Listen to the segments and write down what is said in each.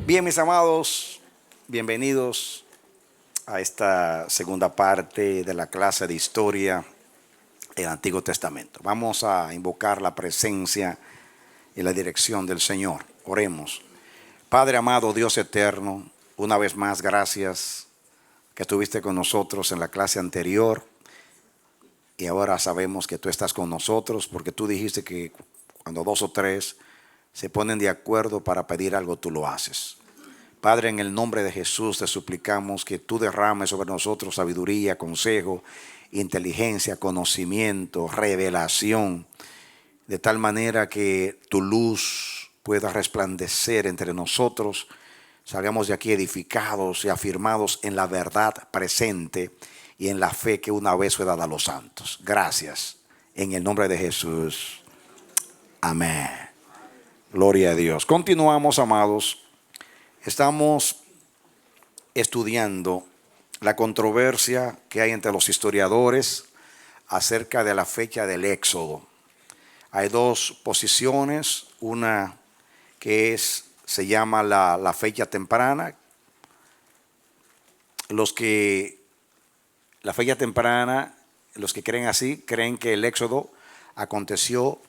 Bien, mis amados, bienvenidos a esta segunda parte de la clase de historia del Antiguo Testamento. Vamos a invocar la presencia y la dirección del Señor. Oremos. Padre amado, Dios eterno, una vez más gracias que estuviste con nosotros en la clase anterior y ahora sabemos que tú estás con nosotros porque tú dijiste que cuando dos o tres se ponen de acuerdo para pedir algo, tú lo haces. Padre, en el nombre de Jesús te suplicamos que tú derrames sobre nosotros sabiduría, consejo, inteligencia, conocimiento, revelación, de tal manera que tu luz pueda resplandecer entre nosotros, salgamos de aquí edificados y afirmados en la verdad presente y en la fe que una vez fue dada a los santos. Gracias, en el nombre de Jesús. Amén. Gloria a Dios. Continuamos, amados. Estamos estudiando la controversia que hay entre los historiadores acerca de la fecha del Éxodo. Hay dos posiciones, una que se llama la fecha temprana. Los que creen así, creen que el Éxodo aconteció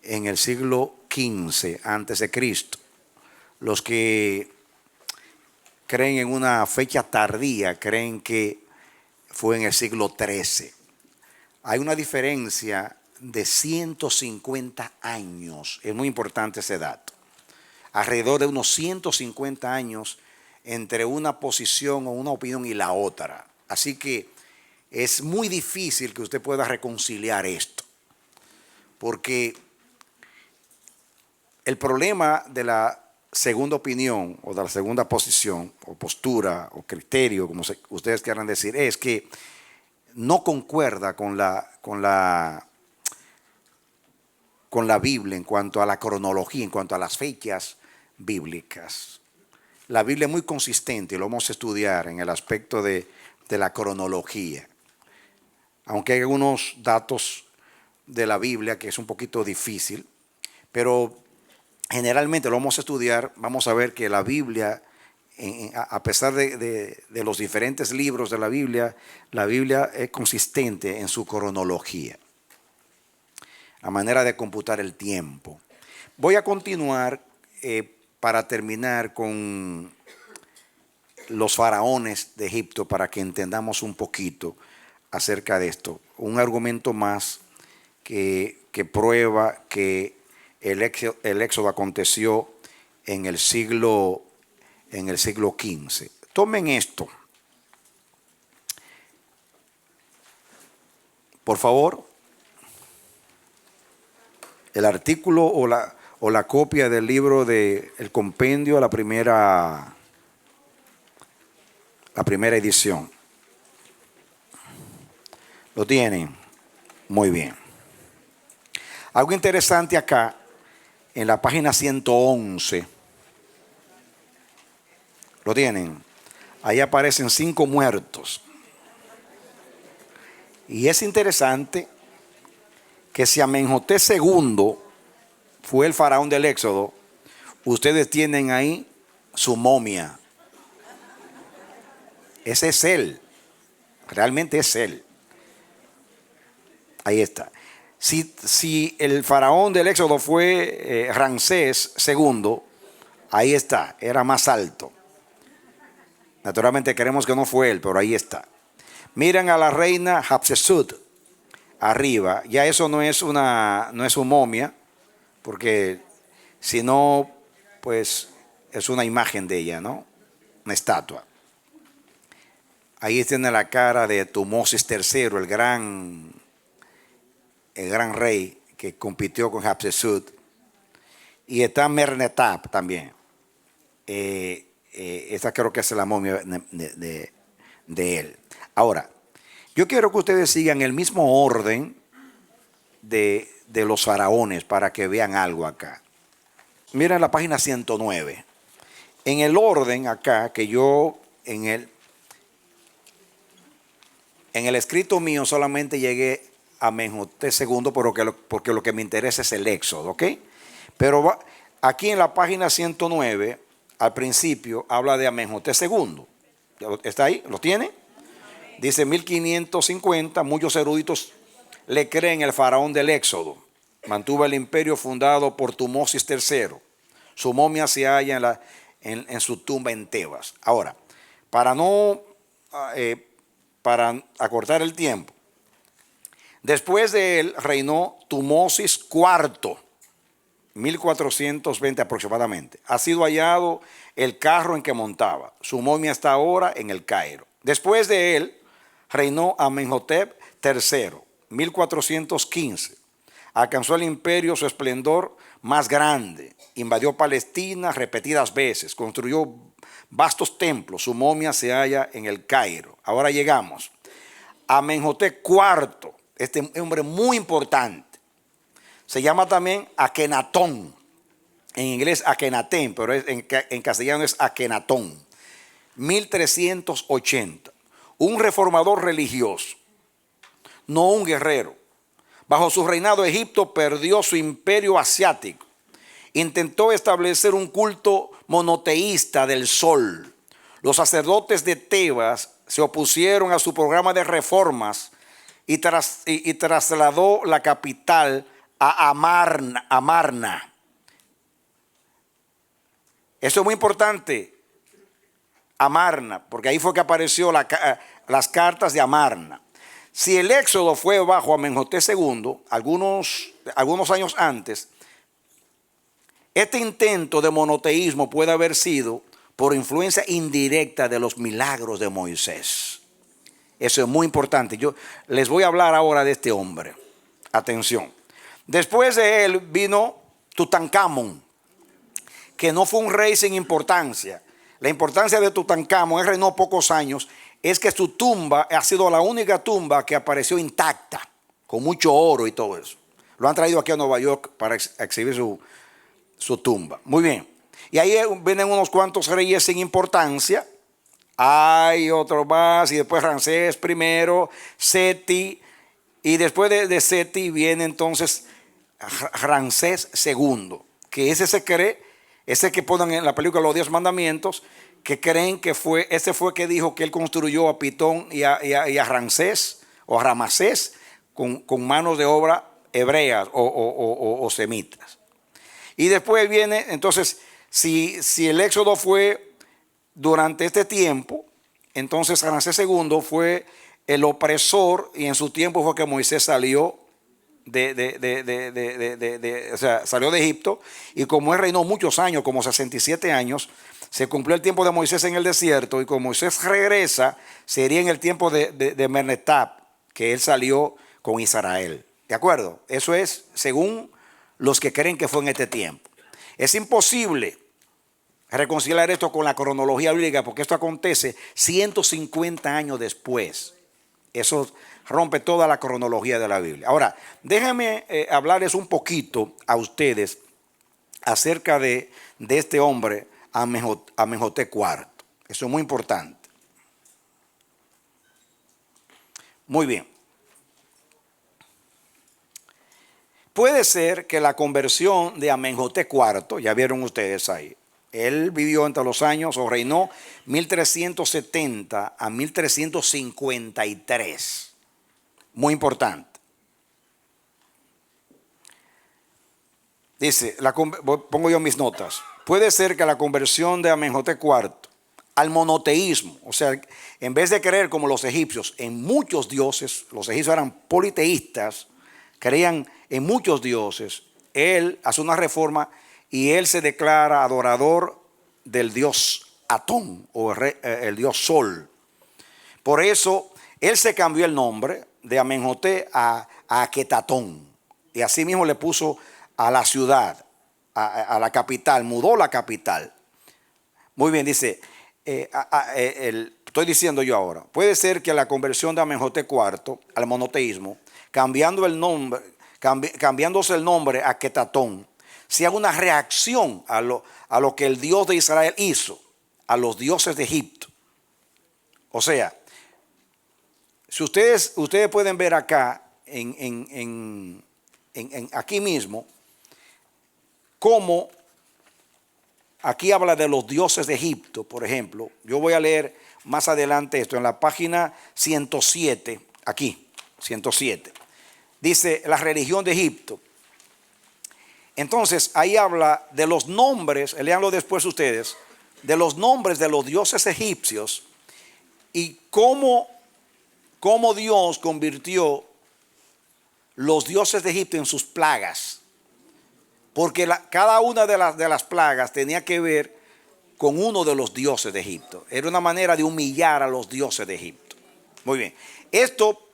en el siglo XV antes de Cristo. Los que creen en una fecha tardía, creen que fue en el siglo XIII. Hay una diferencia de 150 años, es muy importante ese dato. Alrededor de unos 150 años entre una posición o una opinión y la otra. Así que es muy difícil que usted pueda reconciliar esto, porque el problema de la segunda opinión o de la segunda posición o postura o criterio, como ustedes quieran decir, es que no concuerda con la Biblia en cuanto a la cronología, en cuanto a las fechas bíblicas. La Biblia es muy consistente y lo vamos a estudiar en el aspecto de la cronología. Aunque hay algunos datos de la Biblia que es un poquito difícil, pero generalmente lo vamos a estudiar, vamos a ver que la Biblia, a pesar de los diferentes libros de la Biblia es consistente en su cronología, la manera de computar el tiempo. Voy a continuar para terminar con los faraones de Egipto para que entendamos un poquito acerca de esto. Un argumento más que prueba que el Éxodo aconteció en el siglo XV. Tomen esto, por favor, el artículo o la copia del libro del compendio, la primera edición. ¿Lo tienen? Muy bien. Algo interesante acá. En la página 111, ¿lo tienen? Ahí aparecen 5 muertos. Y es interesante que si Amenhotep II fue el faraón del Éxodo, ustedes tienen ahí su momia. Ese es él. Realmente es él. Ahí está. Si el faraón del Éxodo fue Ramsés II, ahí está, era más alto. Naturalmente queremos que no fue él, pero ahí está. Miren a la reina Hatshepsut arriba. Ya eso no es su momia, porque si no, pues es una imagen de ella, ¿no? Una estatua. Ahí tiene la cara de Tutmosis III, el gran rey que compitió con Hatshepsut. Y está Merneptah también. Esta creo que es la momia de él. Ahora, yo quiero que ustedes sigan el mismo orden de los faraones para que vean algo acá. Miren la página 109. En el orden acá que yo en el escrito mío solamente llegué a Amenhotep II porque lo que me interesa es el Éxodo, ¿ok? Pero aquí en la página 109 al principio habla de Amenhotep II. ¿Está ahí? ¿Lo tiene? Dice 1550, muchos eruditos le creen el faraón del Éxodo. Mantuvo el imperio fundado por Tumosis III. Su momia se halla en su tumba en Tebas. Ahora, para acortar el tiempo, después de él reinó Tumosis IV, 1420 aproximadamente. Ha sido hallado el carro en que montaba. Su momia está ahora en el Cairo. Después de él reinó Amenhotep III, 1415. Alcanzó el imperio su esplendor más grande. Invadió Palestina repetidas veces. Construyó vastos templos. Su momia se halla en el Cairo. Ahora llegamos a Amenhotep IV. Este hombre muy importante. Se llama también Akenatón. En inglés Akenatén, pero en castellano es Akenatón. 1380. Un reformador religioso, no un guerrero. Bajo su reinado Egipto perdió su imperio asiático. Intentó establecer un culto monoteísta del sol. Los sacerdotes de Tebas se opusieron a su programa de reformas y trasladó la capital a Amarna. Eso es muy importante, Amarna, porque ahí fue que apareció las cartas de Amarna. Si el éxodo fue bajo Amenhotep II, algunos años antes, este intento de monoteísmo puede haber sido por influencia indirecta de los milagros de Moisés. Eso es muy importante. Yo les voy a hablar ahora de este hombre. Atención. Después de él vino Tutankamón, que no fue un rey sin importancia. La importancia de Tutankamón, él reinó pocos años, es que su tumba ha sido la única tumba que apareció intacta, con mucho oro y todo eso. Lo han traído aquí a Nueva York para exhibir su tumba. Muy bien. Y ahí vienen unos cuantos reyes sin importancia. Hay otro más, y después Ramsés I, Seti, y después de Seti viene entonces Ramsés II, que ese que ponen en la película Los 10 Mandamientos, que creen que ese fue que dijo que él construyó a Pitón y a Ramsés o a Ramasés con manos de obra hebreas o semitas. Y después viene, entonces, si el éxodo fue durante este tiempo, entonces Ramsés II fue el opresor, y en su tiempo fue que Moisés salió salió de Egipto, y como él reinó muchos años, como 67 años, se cumplió el tiempo de Moisés en el desierto, y cuando Moisés regresa, sería en el tiempo de Mernetab, que él salió con Israel. ¿De acuerdo? Eso es según los que creen que fue en este tiempo. Es imposible reconciliar esto con la cronología bíblica, porque esto acontece 150 años después. Eso rompe toda la cronología de la Biblia. Ahora, déjenme hablarles un poquito a ustedes acerca de este hombre, Amenhotep IV. Eso es muy importante. Muy bien. Puede ser que la conversión de Amenhotep IV, ya vieron ustedes ahí, él vivió entre los años, o reinó 1370 a 1353. Muy importante. Dice, pongo yo mis notas. Puede ser que la conversión de Amenhotep IV al monoteísmo, o sea, en vez de creer como los egipcios en muchos dioses, los egipcios eran politeístas, creían en muchos dioses, él hace una reforma y él se declara adorador del dios Atón, o el dios Sol. Por eso él se cambió el nombre de Amenhotep a Aketatón, y así mismo le puso a la ciudad, a la capital, mudó la capital. Muy bien, dice, estoy diciendo yo ahora, puede ser que la conversión de Amenhotep IV al monoteísmo, cambiándose el nombre a Aketatón, sea una reacción a lo que el Dios de Israel hizo a los dioses de Egipto. O sea, si ustedes pueden ver acá, aquí mismo, cómo aquí habla de los dioses de Egipto, por ejemplo. Yo voy a leer más adelante esto en la página 107, aquí, 107. Dice la religión de Egipto. Entonces ahí habla de los nombres, léanlo después ustedes, de los nombres de los dioses egipcios y cómo Dios convirtió los dioses de Egipto en sus plagas. Porque cada una de las plagas tenía que ver con uno de los dioses de Egipto. Era una manera de humillar a los dioses de Egipto. Muy bien. Esto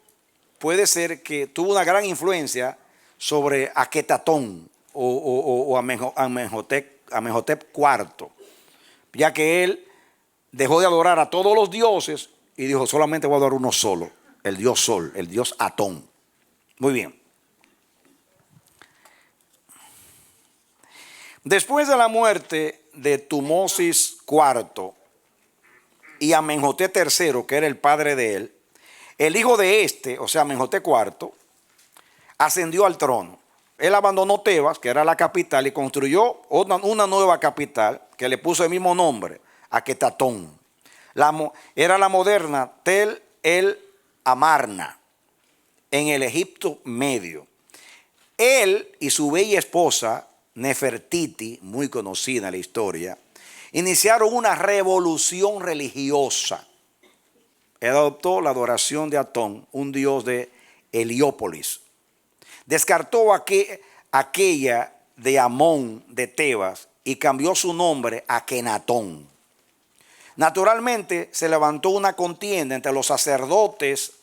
puede ser que tuvo una gran influencia sobre Aketatón o Amenhotep IV, ya que él dejó de adorar a todos los dioses y dijo: solamente voy a adorar uno solo, el dios Sol, el dios Atón. Muy bien. Después de la muerte de Tumosis IV y Amenhotep III, que era el padre de él, el hijo de este, o sea, Amenhotep IV, ascendió al trono. Él abandonó Tebas, que era la capital, y construyó una nueva capital que le puso el mismo nombre, Aketatón. Era la moderna Tel el Amarna, en el Egipto Medio. Él y su bella esposa, Nefertiti, muy conocida en la historia, iniciaron una revolución religiosa. Él adoptó la adoración de Atón, un dios de Heliópolis. Descartó aquella de Amón de Tebas y cambió su nombre a Akenatón. Naturalmente se levantó una contienda entre los sacerdotes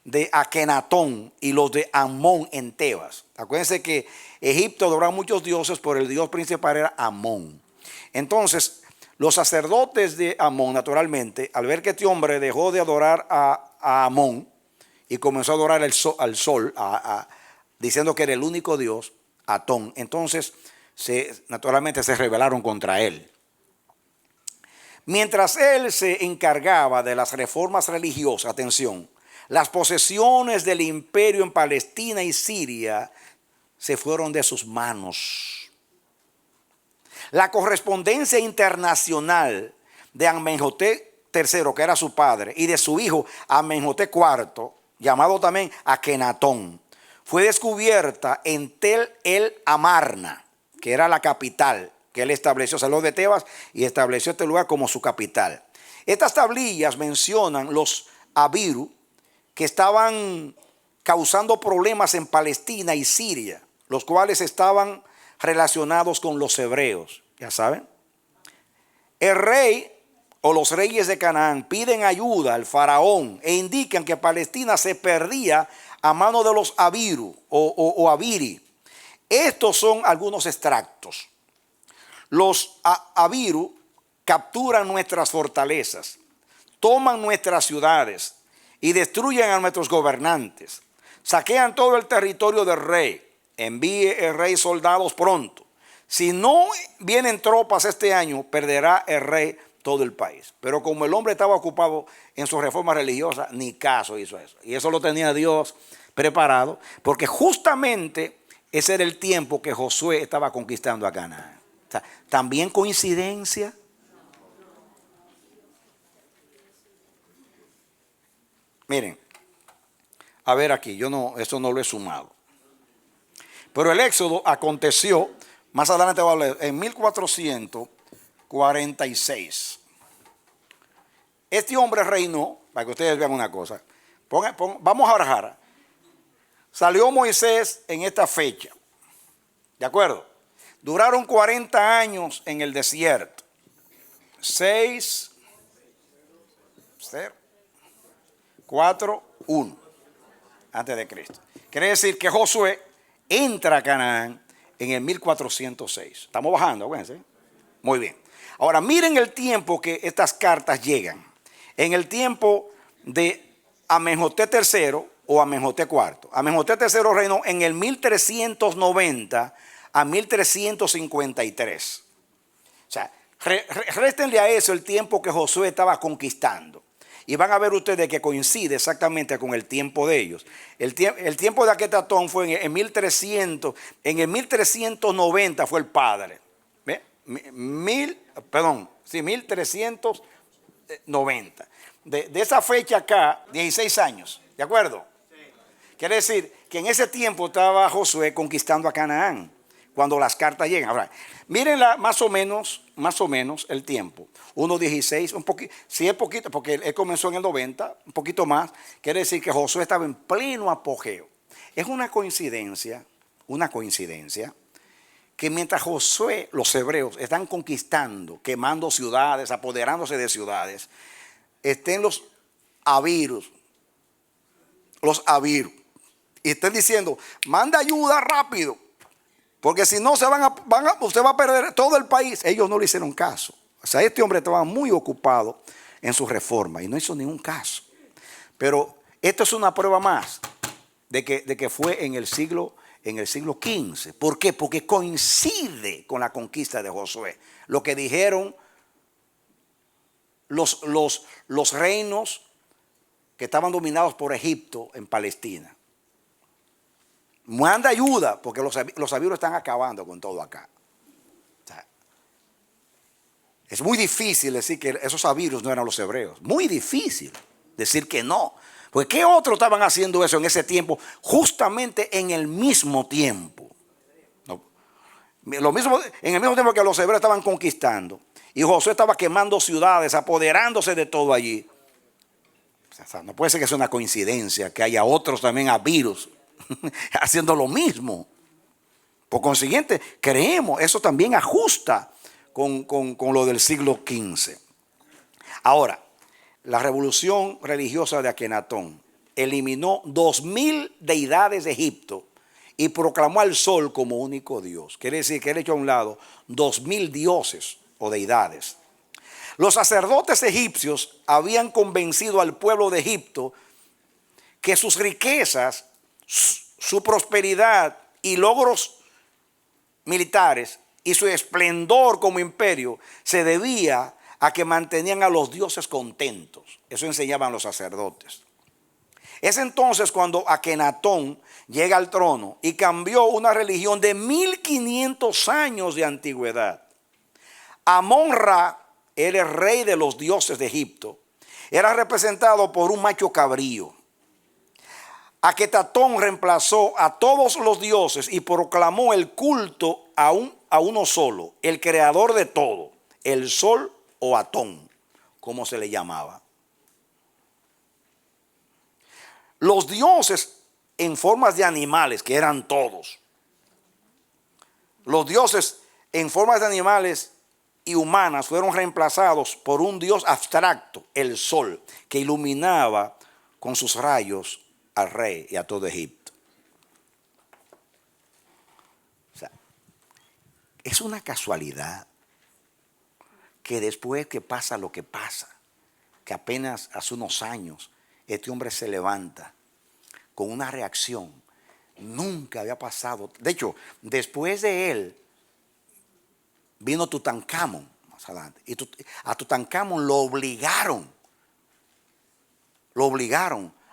de Akenatón y los de Amón en Tebas. Acuérdense que Egipto adoraba muchos dioses, pero el dios principal era Amón. Entonces, los sacerdotes de Amón, naturalmente, al ver que este hombre dejó de adorar a Amón y comenzó a adorar al sol, diciendo que era el único dios, Atón, entonces naturalmente se rebelaron contra él. Mientras él se encargaba de las reformas religiosas, atención, las posesiones del imperio en Palestina y Siria se fueron de sus manos. La correspondencia internacional de Amenhotep III, que era su padre, y de su hijo Amenhotep IV, llamado también Akenatón, fue descubierta en Tel el Amarna, que era la capital que él estableció. Salió de Tebas y estableció este lugar como su capital. Estas tablillas mencionan los Abiru, que estaban causando problemas en Palestina y Siria, los cuales estaban relacionados con los hebreos, ya saben. El rey o los reyes de Canaán piden ayuda al faraón e indican que Palestina se perdía a mano de los Abiru o Abiri. Estos son algunos extractos. Los Abiru capturan nuestras fortalezas, toman nuestras ciudades y destruyen a nuestros gobernantes. Saquean todo el territorio del rey. Envíe el rey soldados pronto. Si no vienen tropas este año, perderá el rey todo el país. Pero como el hombre estaba ocupado en su reforma religiosa, ni caso hizo eso. Y eso lo tenía Dios preparado, porque justamente ese era el tiempo que Josué estaba conquistando a Canaán. O sea, ¿también coincidencia? Miren, a ver aquí, eso no lo he sumado. Pero el éxodo aconteció, más adelante voy a leer, en 1446. Este hombre reinó, para que ustedes vean una cosa. Vamos a barajar. Salió Moisés en esta fecha. ¿De acuerdo? Duraron 40 años en el desierto. 6, 0, 4, 1. Antes de Cristo. Quiere decir que Josué entra a Canaán en el 1406. Estamos bajando, acuérdense. Muy bien. Ahora miren el tiempo que estas cartas llegan. En el tiempo de Amenhotep III o Amenhotep IV. Amenhotep III reinó en el 1390 a 1353. O sea, réstenle a eso el tiempo que Josué estaba conquistando. Y van a ver ustedes que coincide exactamente con el tiempo de ellos. El tiempo de Aketatón fue en el 1300, en el 1390 fue el padre. ¿Ve? sí, 1390. De esa fecha acá, 16 años, ¿de acuerdo? Quiere decir que en ese tiempo estaba Josué conquistando a Canaán, cuando las cartas llegan. Ahora, mírenla más o menos el tiempo. 1:16, un poquito, si es poquito, porque él comenzó en el 90, un poquito más, quiere decir que Josué estaba en pleno apogeo. Es una coincidencia, que mientras Josué, los hebreos, están conquistando, quemando ciudades, apoderándose de ciudades, estén los abiros, y estén diciendo, manda ayuda rápido, porque si no usted va a perder todo el país. Ellos no le hicieron caso. O sea, este hombre estaba muy ocupado en su reforma y no hizo ningún caso. Pero esto es una prueba más de que fue en el siglo XV. ¿Por qué? Porque coincide con la conquista de Josué. Lo que dijeron los reinos que estaban dominados por Egipto en Palestina. Manda ayuda, porque los asirios están acabando con todo acá. O sea, es muy difícil decir que esos asirios no eran los hebreos. Muy difícil decir que no. Porque ¿qué otros estaban haciendo eso en ese tiempo? Justamente en el mismo tiempo. ¿No? En el mismo tiempo que los hebreos estaban conquistando. Y Josué estaba quemando ciudades, apoderándose de todo allí. O sea, no puede ser que sea una coincidencia que haya otros también asirios haciendo lo mismo. Por consiguiente, creemos, eso también ajusta con lo del siglo XV. Ahora, la revolución religiosa de Akenatón eliminó 2000 deidades de Egipto y proclamó al sol como único Dios. Quiere decir que él echó a un lado 2000 dioses o deidades. Los sacerdotes egipcios habían convencido al pueblo de Egipto que sus riquezas, su prosperidad y logros militares y su esplendor como imperio se debía a que mantenían a los dioses contentos. Eso enseñaban los sacerdotes. Es entonces cuando Akenatón llega al trono y cambió una religión de 1500 años de antigüedad. Amon-Ra era el rey de los dioses de Egipto. Era representado por un macho cabrío. Akenatón reemplazó a todos los dioses y proclamó el culto a uno solo, el creador de todo, el sol o Atón, como se le llamaba. Los dioses en formas de animales, que eran todos. Los dioses en formas de animales y humanas fueron reemplazados por un dios abstracto, el sol, que iluminaba con sus rayos al rey y a todo Egipto. O sea, es una casualidad que después que pasa lo que pasa, que apenas hace unos años este hombre se levanta con una reacción, nunca había pasado. De hecho, después de él vino Tutankamón más adelante, y a Tutankamón lo obligaron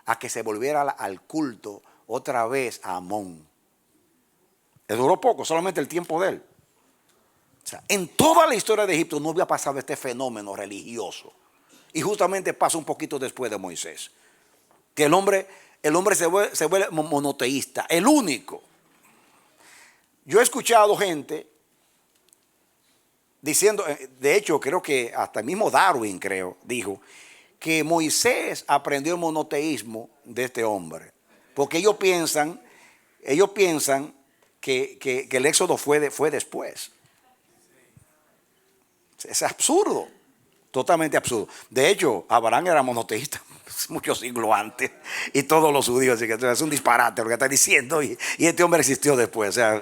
a que se volviera al culto otra vez a Amón. Le duró poco, solamente el tiempo de él. O sea, en toda la historia de Egipto no había pasado este fenómeno religioso. Y justamente pasa un poquito después de Moisés. Que el hombre se vuelve monoteísta, el único. Yo he escuchado gente diciendo, de hecho creo que hasta el mismo Darwin dijo que Moisés aprendió el monoteísmo de este hombre. Porque ellos piensan que el éxodo fue después. Es absurdo, totalmente absurdo. De hecho, Abraham era monoteísta muchos siglos antes y todos los judíos, así que es un disparate lo que está diciendo y este hombre existió después. O sea,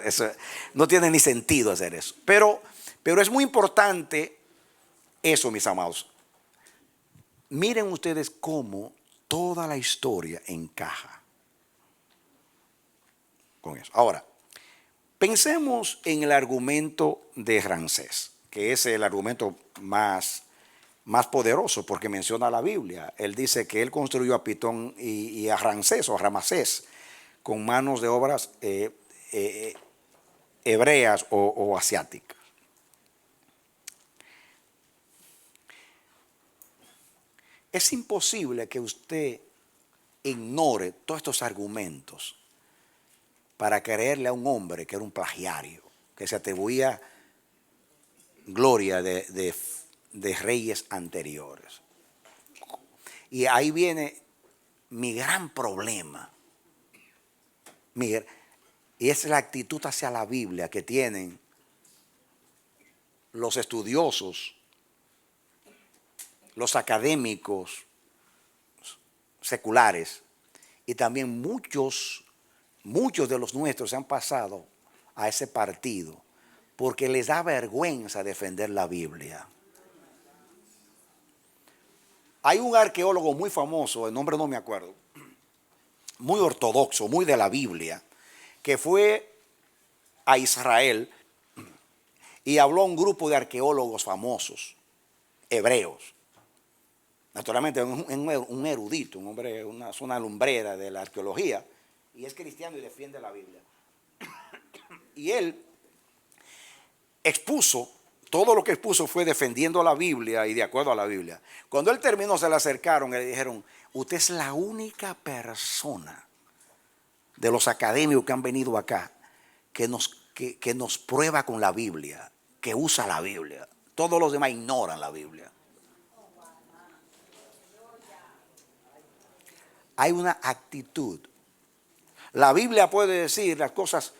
no tiene ni sentido hacer eso. Pero es muy importante eso, mis amados. Miren ustedes cómo toda la historia encaja con eso. Ahora, pensemos en el argumento de Ramsés, que es el argumento más poderoso porque menciona la Biblia. Él dice que él construyó a Pitón y a Ramsés o a Ramasés con manos de obras hebreas o asiáticas. Es imposible que usted ignore todos estos argumentos para creerle a un hombre que era un plagiario, que se atribuía gloria de reyes anteriores. Y ahí viene mi gran problema. Y es la actitud hacia la Biblia que tienen los estudiosos, los académicos seculares, y también muchos de los nuestros se han pasado a ese partido porque les da vergüenza defender la Biblia. Hay un arqueólogo muy famoso, el nombre no me acuerdo, muy ortodoxo, muy de la Biblia, que fue a Israel y habló a un grupo de arqueólogos famosos, hebreos. Naturalmente un erudito, un hombre, una lumbrera de la arqueología, y es cristiano y defiende la Biblia. Y él expuso, todo lo que expuso fue defendiendo la Biblia y de acuerdo a la Biblia. Cuando él terminó, se le acercaron y le dijeron: usted es la única persona de los académicos que han venido acá que nos prueba con la Biblia, que usa la Biblia. Todos los demás ignoran la Biblia. Hay una actitud. La Biblia puede decir las cosas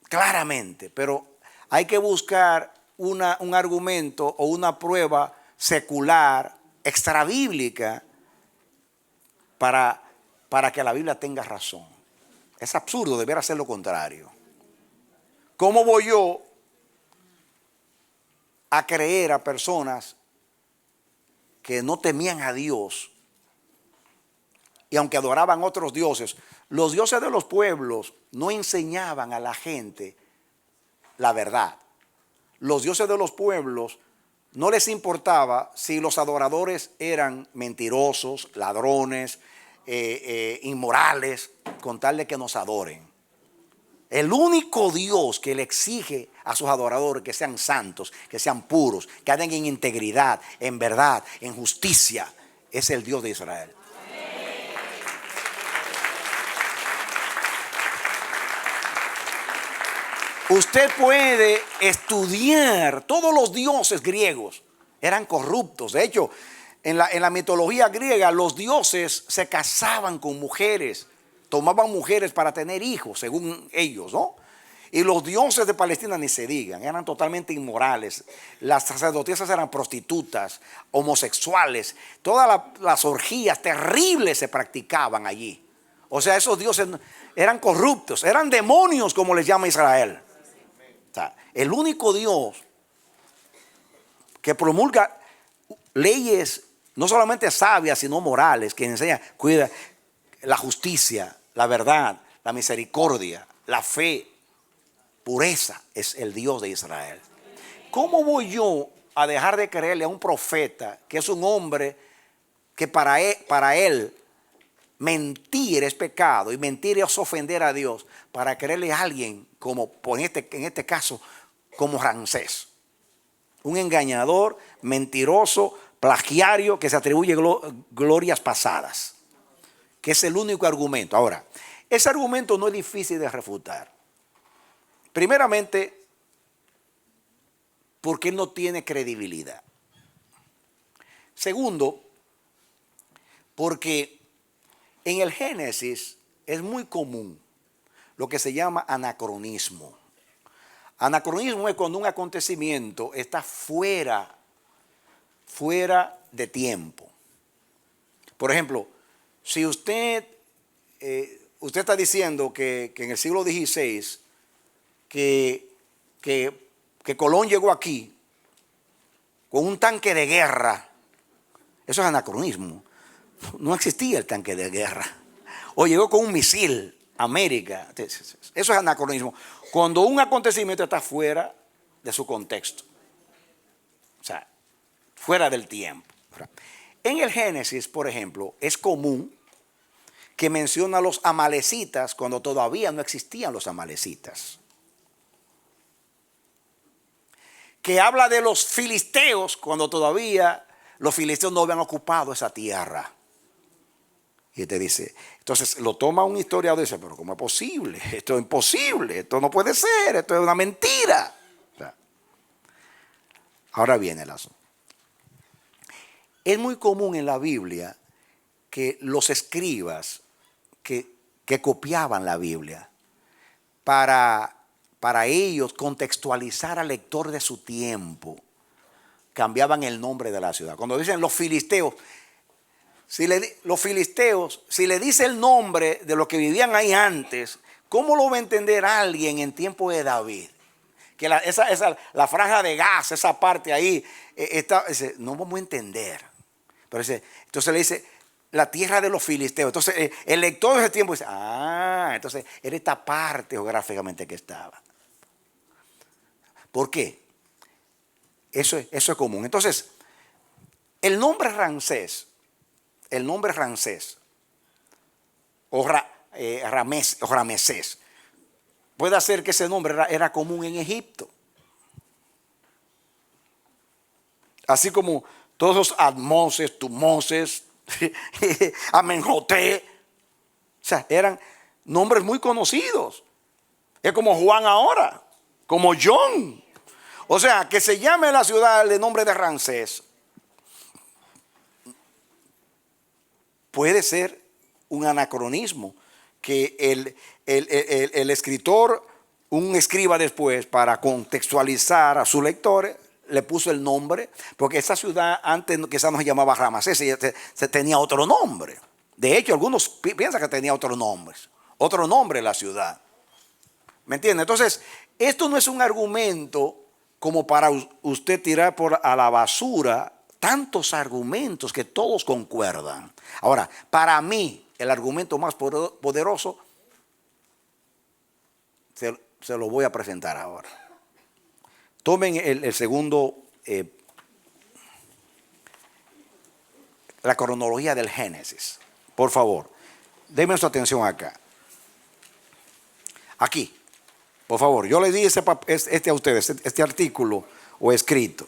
claramente, pero hay que buscar un argumento o una prueba secular, extrabíblica, para que la Biblia tenga razón. Es absurdo, deber hacer lo contrario. ¿Cómo voy yo a creer a personas que no temían a Dios y aunque adoraban otros dioses? Los dioses de los pueblos no enseñaban a la gente la verdad. Los dioses de los pueblos no les importaba si los adoradores eran mentirosos, ladrones, inmorales, con tal de que nos adoren. El único Dios que le exige a sus adoradores que sean santos, que sean puros, que anden en integridad, en verdad, en justicia, es el Dios de Israel. Usted puede estudiar, todos los dioses griegos eran corruptos. De hecho, en la mitología griega, los dioses se casaban con mujeres, tomaban mujeres para tener hijos, según ellos, ¿no? Y los dioses de Palestina ni se digan, eran totalmente inmorales. Las sacerdotisas eran prostitutas, homosexuales, todas las orgías terribles se practicaban allí. O sea, esos dioses eran corruptos, eran demonios, como les llama Israel. O sea, el único Dios que promulga leyes no solamente sabias, sino morales, que enseña, cuida la justicia, la verdad, la misericordia, la fe, pureza, es el Dios de Israel. ¿Cómo voy yo a dejar de creerle a un profeta que es un hombre que para él mentir es pecado y mentir es ofender a Dios, para creerle a alguien como en este caso como Ramsés, un engañador, mentiroso, plagiario que se atribuye glorias pasadas, que es el único argumento? Ahora, ese argumento no es difícil de refutar. Primeramente, porque él no tiene credibilidad. Segundo, porque en el Génesis es muy común lo que se llama anacronismo. Anacronismo es cuando un acontecimiento está fuera de tiempo. Por ejemplo, si usted está diciendo que en el siglo XVI que Colón llegó aquí con un tanque de guerra, eso es anacronismo. No existía el tanque de guerra. O llegó con un misil a América. Eso es anacronismo. Cuando un acontecimiento está fuera de su contexto. O sea, fuera del tiempo. En el Génesis, por ejemplo, es común que menciona a los amalecitas cuando todavía no existían los amalecitas. Que habla de los filisteos cuando todavía los filisteos no habían ocupado esa tierra. Y te dice, entonces lo toma un historiador y dice, pero ¿cómo es posible? Esto es imposible, esto no puede ser, esto es una mentira. O sea, ahora viene el asunto. Es muy común en la Biblia que los escribas que copiaban la Biblia para ellos contextualizar al lector de su tiempo, cambiaban el nombre de la ciudad. Cuando dicen los filisteos, si le dice el nombre de los que vivían ahí antes, ¿cómo lo va a entender alguien en tiempo de David? Que la franja de gas, esa parte ahí, no vamos a entender. Pero entonces le dice, la tierra de los filisteos. Entonces el lector de ese tiempo dice, entonces era esta parte geográficamente que estaba. ¿Por qué? Eso es común. Entonces, el nombre Ramsés o Ramesés, puede ser que ese nombre era común en Egipto. Así como todos los Admoses, Tumoses, Amenhotep, o sea, eran nombres muy conocidos. Es como Juan ahora, como John. O sea, que se llame la ciudad de nombre de Ramsés puede ser un anacronismo que el escritor, un escriba después, para contextualizar a sus lectores, le puso el nombre, porque esa ciudad antes quizás no se llamaba Ramsés, se tenía otro nombre. De hecho, algunos piensan que tenía otro nombre la ciudad. ¿Me entiende? Entonces, esto no es un argumento como para usted tirar a la basura tantos argumentos que todos concuerdan. Ahora, para mí, el argumento más poderoso se lo voy a presentar ahora. Tomen el segundo, la cronología del Génesis. Por favor, denme su atención acá. Aquí, por favor, yo le di a ustedes, este artículo o escrito.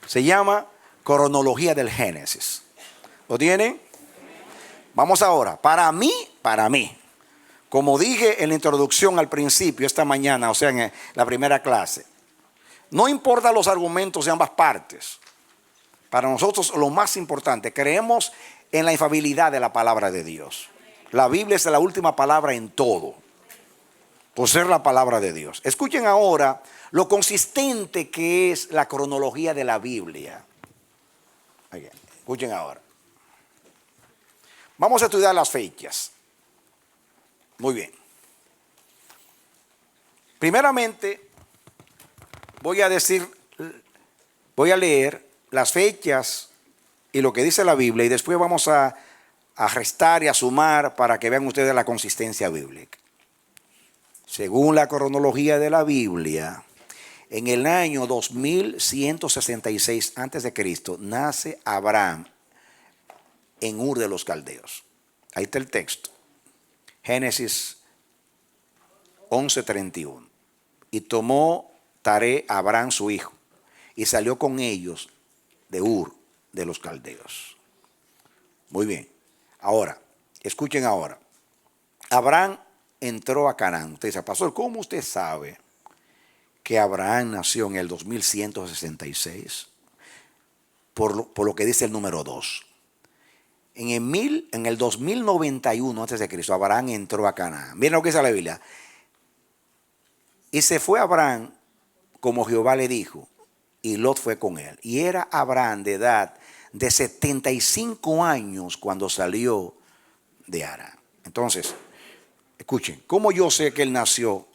Se llama Cronología del Génesis. ¿Lo tienen? Vamos ahora. Para mí, como dije en la introducción al principio esta mañana, o sea, en la primera clase, no importa los argumentos de ambas partes. Para nosotros lo más importante, creemos en la infalibilidad de la palabra de Dios. La Biblia es la última palabra en todo, por ser la palabra de Dios. Escuchen ahora lo consistente que es la cronología de la Biblia. Escuchen ahora. Vamos a estudiar las fechas. Muy bien. Primeramente, voy a leer las fechas y lo que dice la Biblia, y después vamos a restar y a sumar para que vean ustedes la consistencia bíblica. Según la cronología de la Biblia, en el año 2166 a.C. nace Abraham en Ur de los Caldeos. Ahí está el texto. Génesis 11:31. Y tomó Taré a Abraham su hijo y salió con ellos de Ur de los Caldeos. Muy bien. Ahora, escuchen ahora. Abraham entró a Canaán. Usted dice, pastor, ¿cómo usted sabe que Abraham nació en el 2166? Por lo que dice el número 2. En el 2091 a.C., Abraham entró a Canaán. Miren lo que dice la Biblia. Y se fue Abraham como Jehová le dijo, y Lot fue con él. Y era Abraham de edad de 75 años cuando salió de Harán. Entonces, escuchen, ¿cómo yo sé que él nació?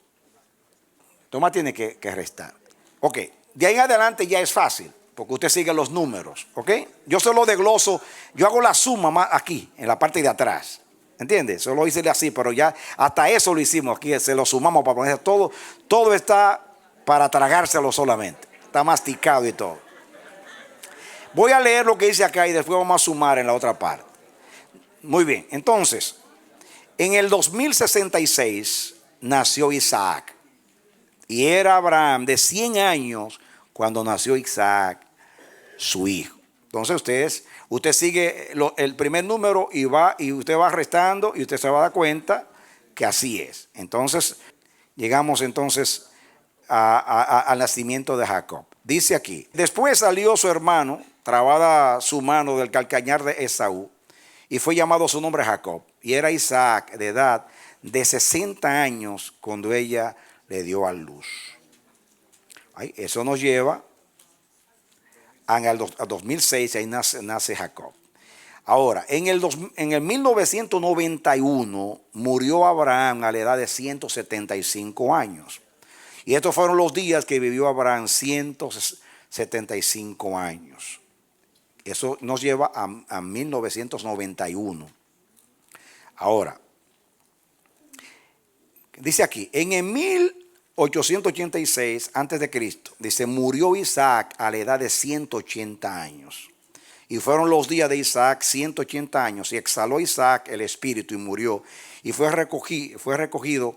Tomás tiene que restar. Ok, de ahí en adelante ya es fácil, porque usted sigue los números, ¿ok? Yo solo desgloso, yo hago la suma más aquí, en la parte de atrás. ¿Entiendes? Solo hice así, pero ya hasta eso lo hicimos aquí, se lo sumamos para poner todo está para tragárselo solamente. Está masticado y todo. Voy a leer lo que dice acá y después vamos a sumar en la otra parte. Muy bien, entonces, en el 2066 nació Isaac. Y era Abraham de 100 años cuando nació Isaac, su hijo. Entonces usted sigue el primer número y usted va restando y usted se va a dar cuenta que así es. Entonces llegamos entonces al nacimiento de Jacob. Dice aquí: después salió su hermano, trabada su mano del calcañar de Esaú, y fue llamado su nombre Jacob. Y era Isaac de edad de 60 años cuando ella le dio a luz. Eso nos lleva a 2006, ahí nace Jacob. Ahora, en el 1991 murió Abraham a la edad de 175 años. Y estos fueron los días que vivió Abraham, 175 años. Eso nos lleva a 1991. Ahora, dice aquí, en el 1886 antes de Cristo, dice, murió Isaac a la edad de 180 años. Y fueron los días de Isaac 180 años. Y exhaló Isaac el espíritu y murió. Y fue recogido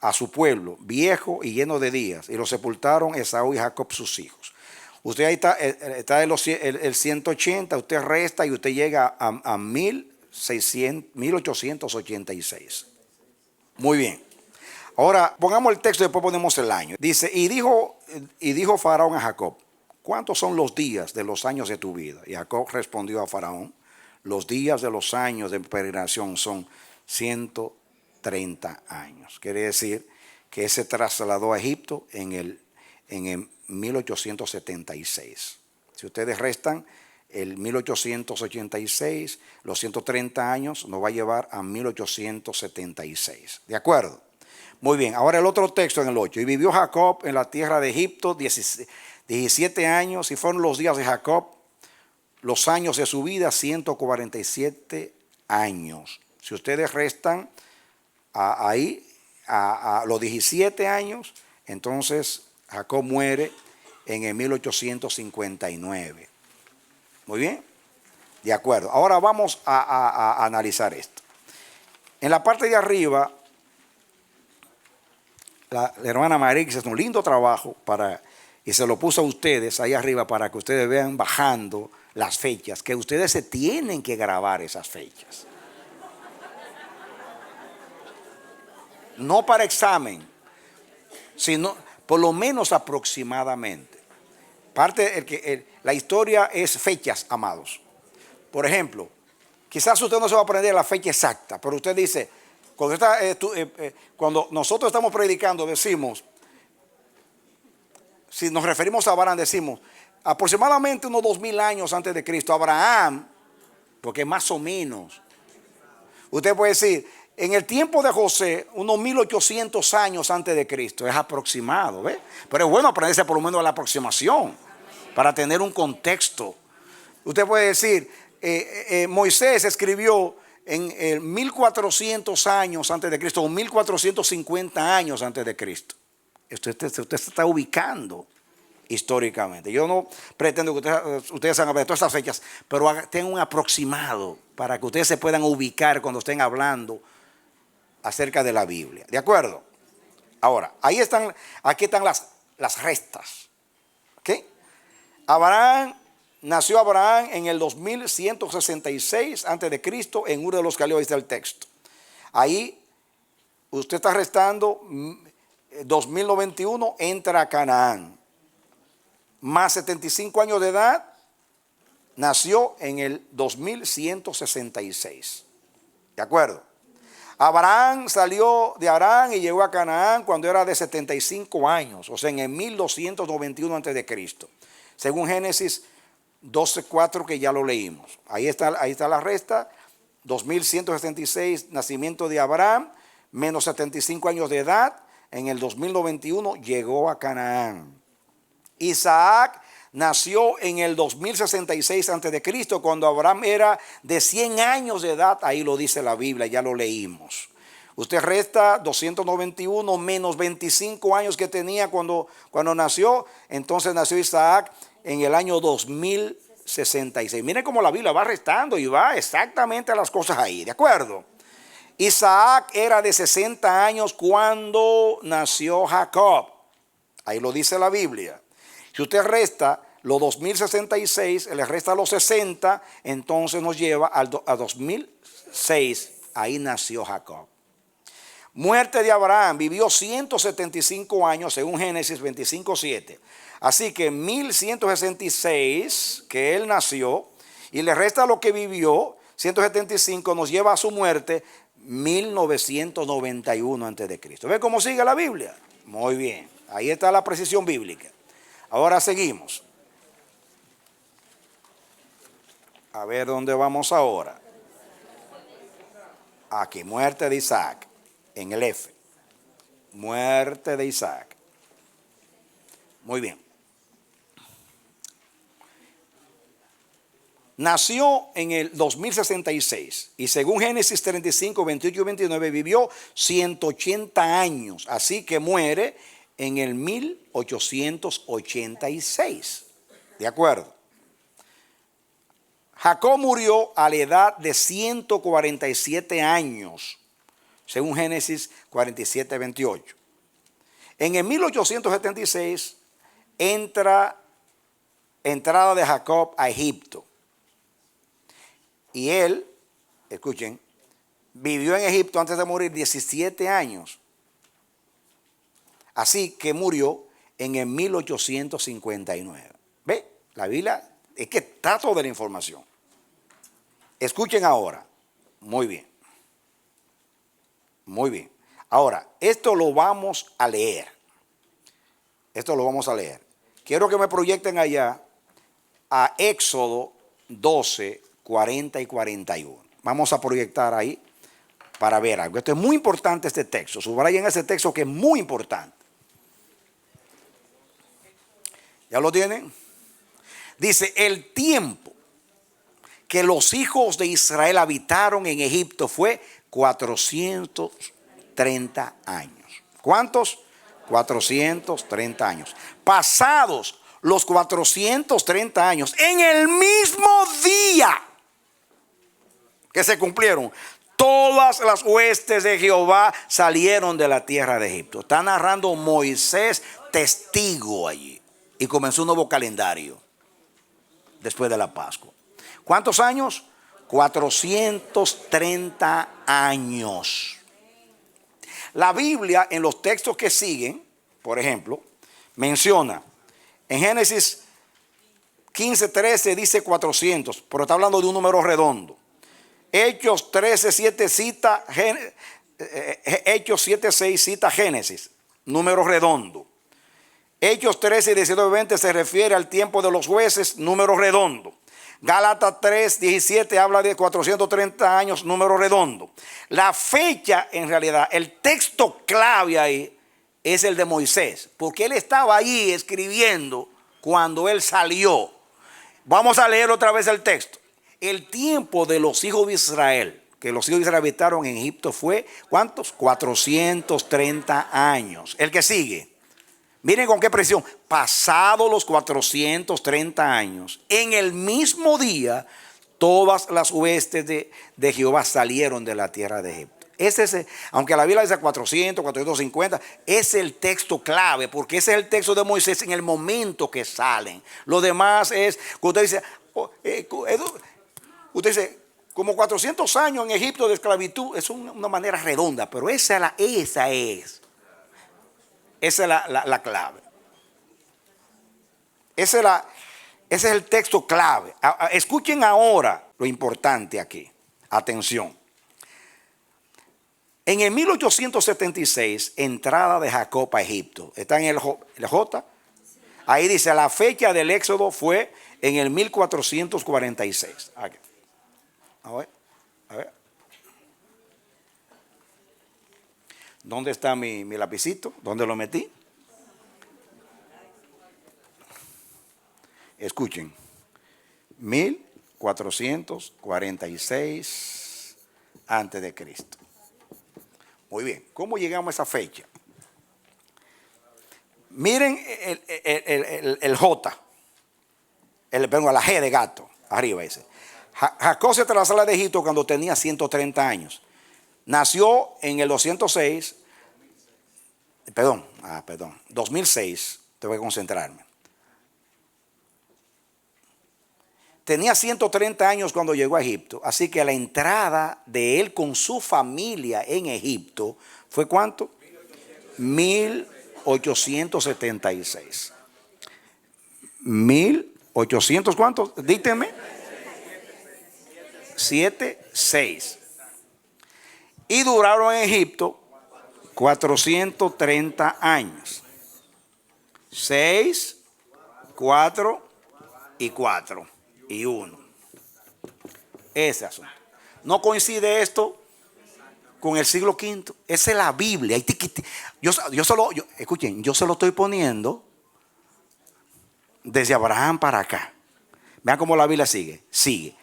a su pueblo, viejo y lleno de días. Y lo sepultaron Esaú y Jacob sus hijos. Usted ahí está el 180, usted resta y usted llega a 1886. Muy bien. Ahora pongamos el texto y después ponemos el año. Dice, y dijo Faraón a Jacob: ¿cuántos son los días de los años de tu vida? Y Jacob respondió a Faraón: los días de los años de peregrinación son 130 años. Quiere decir que él se trasladó a Egipto en el 1876. Si ustedes restan el 1886, los 130 años nos va a llevar a 1876. ¿De acuerdo? Muy bien, ahora el otro texto en el 8. Y vivió Jacob en la tierra de Egipto 17 años, y fueron los días de Jacob, los años de su vida, 147 años. Si ustedes restan ahí a los 17 años, entonces Jacob muere en el 1859. Muy bien, de acuerdo. Ahora vamos a analizar esto. En la parte de arriba, la hermana Marix hizo un lindo trabajo y se lo puso a ustedes ahí arriba para que ustedes vean bajando las fechas, que ustedes se tienen que grabar esas fechas. No para examen, sino por lo menos aproximadamente. La historia es fechas, amados. Por ejemplo, quizás usted no se va a aprender la fecha exacta, pero usted dice, cuando nosotros estamos predicando, decimos, si nos referimos a Abraham, decimos, aproximadamente unos 2000 años antes de Cristo, Abraham, porque más o menos. Usted puede decir, en el tiempo de José, unos 1800 años antes de Cristo, es aproximado, ¿ve? Pero es bueno aprenderse por lo menos la aproximación, para tener un contexto. Usted puede decir, Moisés escribió en 1400 años antes de Cristo, o 1450 años antes de Cristo. Usted se está ubicando históricamente. Yo no pretendo que ustedes hagan todas estas fechas, pero tengan un aproximado para que ustedes se puedan ubicar cuando estén hablando acerca de la Biblia. ¿De acuerdo? Ahora, aquí están las restas. ¿Ok? Nació Abraham en el 2166 antes de Cristo en Ur de los Caldeos, ahí está el texto. Ahí usted está restando 2091, entra a Canaán. Más 75 años de edad, nació en el 2166. ¿De acuerdo? Abraham salió de Harán y llegó a Canaán cuando era de 75 años, o sea, en el 1291 antes de Cristo. Según Génesis 12:4, que ya lo leímos. Ahí está la resta, 2166, nacimiento de Abraham, menos 75 años de edad, en el 2091 llegó a Canaán. Isaac nació en el 2066 antes de Cristo, cuando Abraham era de 100 años de edad, ahí lo dice la Biblia, ya lo leímos. Usted resta 291 menos 25 años que tenía cuando nació, entonces nació Isaac en el año 2066. Miren cómo la Biblia va restando y va exactamente a las cosas ahí, ¿de acuerdo? Isaac era de 60 años cuando nació Jacob. Ahí lo dice la Biblia. Si usted resta los 2066, le resta los 60, entonces nos lleva a 2006. Ahí nació Jacob. Muerte de Abraham, vivió 175 años según Génesis 25:7. Así que 1166 que él nació y le resta lo que vivió, 175, nos lleva a su muerte 1991 antes de Cristo. ¿Ve cómo sigue la Biblia? Muy bien, ahí está la precisión bíblica. Ahora seguimos. A ver dónde vamos ahora. Aquí, muerte de Isaac, en el F. Muerte de Isaac. Muy bien. Nació en el 2066 y según Génesis 35, 28 y 29 vivió 180 años. Así que muere en el 1886. ¿De acuerdo? Jacob murió a la edad de 147 años, según Génesis 47, 28. En el 1876 entrada de Jacob a Egipto. Y él, escuchen, vivió en Egipto antes de morir 17 años. Así que murió en el 1859. ¿Ve? La Biblia es que está toda la información. Escuchen ahora. Muy bien. Muy bien. Ahora, esto lo vamos a leer. Esto lo vamos a leer. Quiero que me proyecten allá a Éxodo 12, 40 y 41. Vamos a proyectar ahí para ver algo. Esto es muy importante, este texto. Subrayen ese texto que es muy importante. ¿Ya lo tienen? Dice, el tiempo que los hijos de Israel habitaron en Egipto fue 430 años. ¿Cuántos? 430 años. Pasados los 430 años, en el mismo día que se cumplieron, todas las huestes de Jehová salieron de la tierra de Egipto. Está narrando Moisés, testigo allí. Y comenzó un nuevo calendario después de la Pascua. ¿Cuántos años? 430 años. La Biblia en los textos que siguen, por ejemplo, menciona en Génesis 15:13 dice 400, pero está hablando de un número redondo. Hechos 13:7 cita Hechos 7:6 cita Génesis, número redondo. Hechos 13:19-20 se refiere al tiempo de los jueces, número redondo. Gálatas 3:17 habla de 430 años, número redondo. La fecha, en realidad, el texto clave ahí es el de Moisés, porque él estaba ahí escribiendo cuando él salió. Vamos a leer otra vez el texto. El tiempo de los hijos de Israel, que los hijos de Israel habitaron en Egipto fue, ¿cuántos? 430 años. El que sigue. Miren con qué presión. Pasados los 430 años, en el mismo día, todas las huestes de Jehová salieron de la tierra de Egipto. Aunque la Biblia dice 400, 450, es el texto clave, porque ese es el texto de Moisés en el momento que salen. Lo demás es, usted dice, como 400 años en Egipto de esclavitud, es una manera redonda, pero esa es la clave. Ese es el texto clave. Escuchen ahora lo importante aquí. Atención. En el 1876, entrada de Jacob a Egipto. ¿Está en el J? Ahí dice, la fecha del éxodo fue en el 1446. Aquí. A ver. ¿Dónde está mi lapicito? ¿Dónde lo metí? Escuchen. 1446 antes de Cristo. Muy bien. ¿Cómo llegamos a esa fecha? Miren el J. Perdón, la G de gato. Arriba ese. Jacob se trasladó de Egipto cuando tenía 130 años. Nació en el 2006. Tengo que concentrarme. tenía 130 años cuando llegó a Egipto. Así que la entrada de él con su familia en Egipto fue ¿cuánto? 1876. 1800, ¿cuántos? Dígame. 76. Y duraron en Egipto 430 años. 6, 4 y 4 y 1. Ese asunto. ¿No coincide esto con el siglo V? Esa es la Biblia. Escuchen, yo se lo estoy poniendo desde Abraham para acá. Vean cómo la Biblia sigue. Sigue.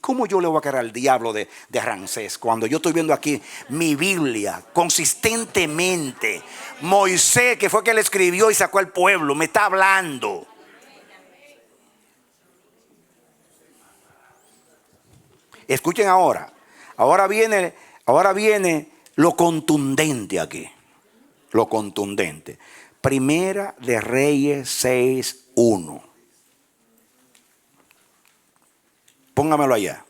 ¿Cómo yo le voy a creer al diablo de Ramsés cuando yo estoy viendo aquí mi Biblia consistentemente? Moisés, que fue que le escribió y sacó al pueblo, me está hablando. Escuchen ahora. Ahora viene lo contundente aquí. Lo contundente. Primera de Reyes 6:1. Póngamelo allá.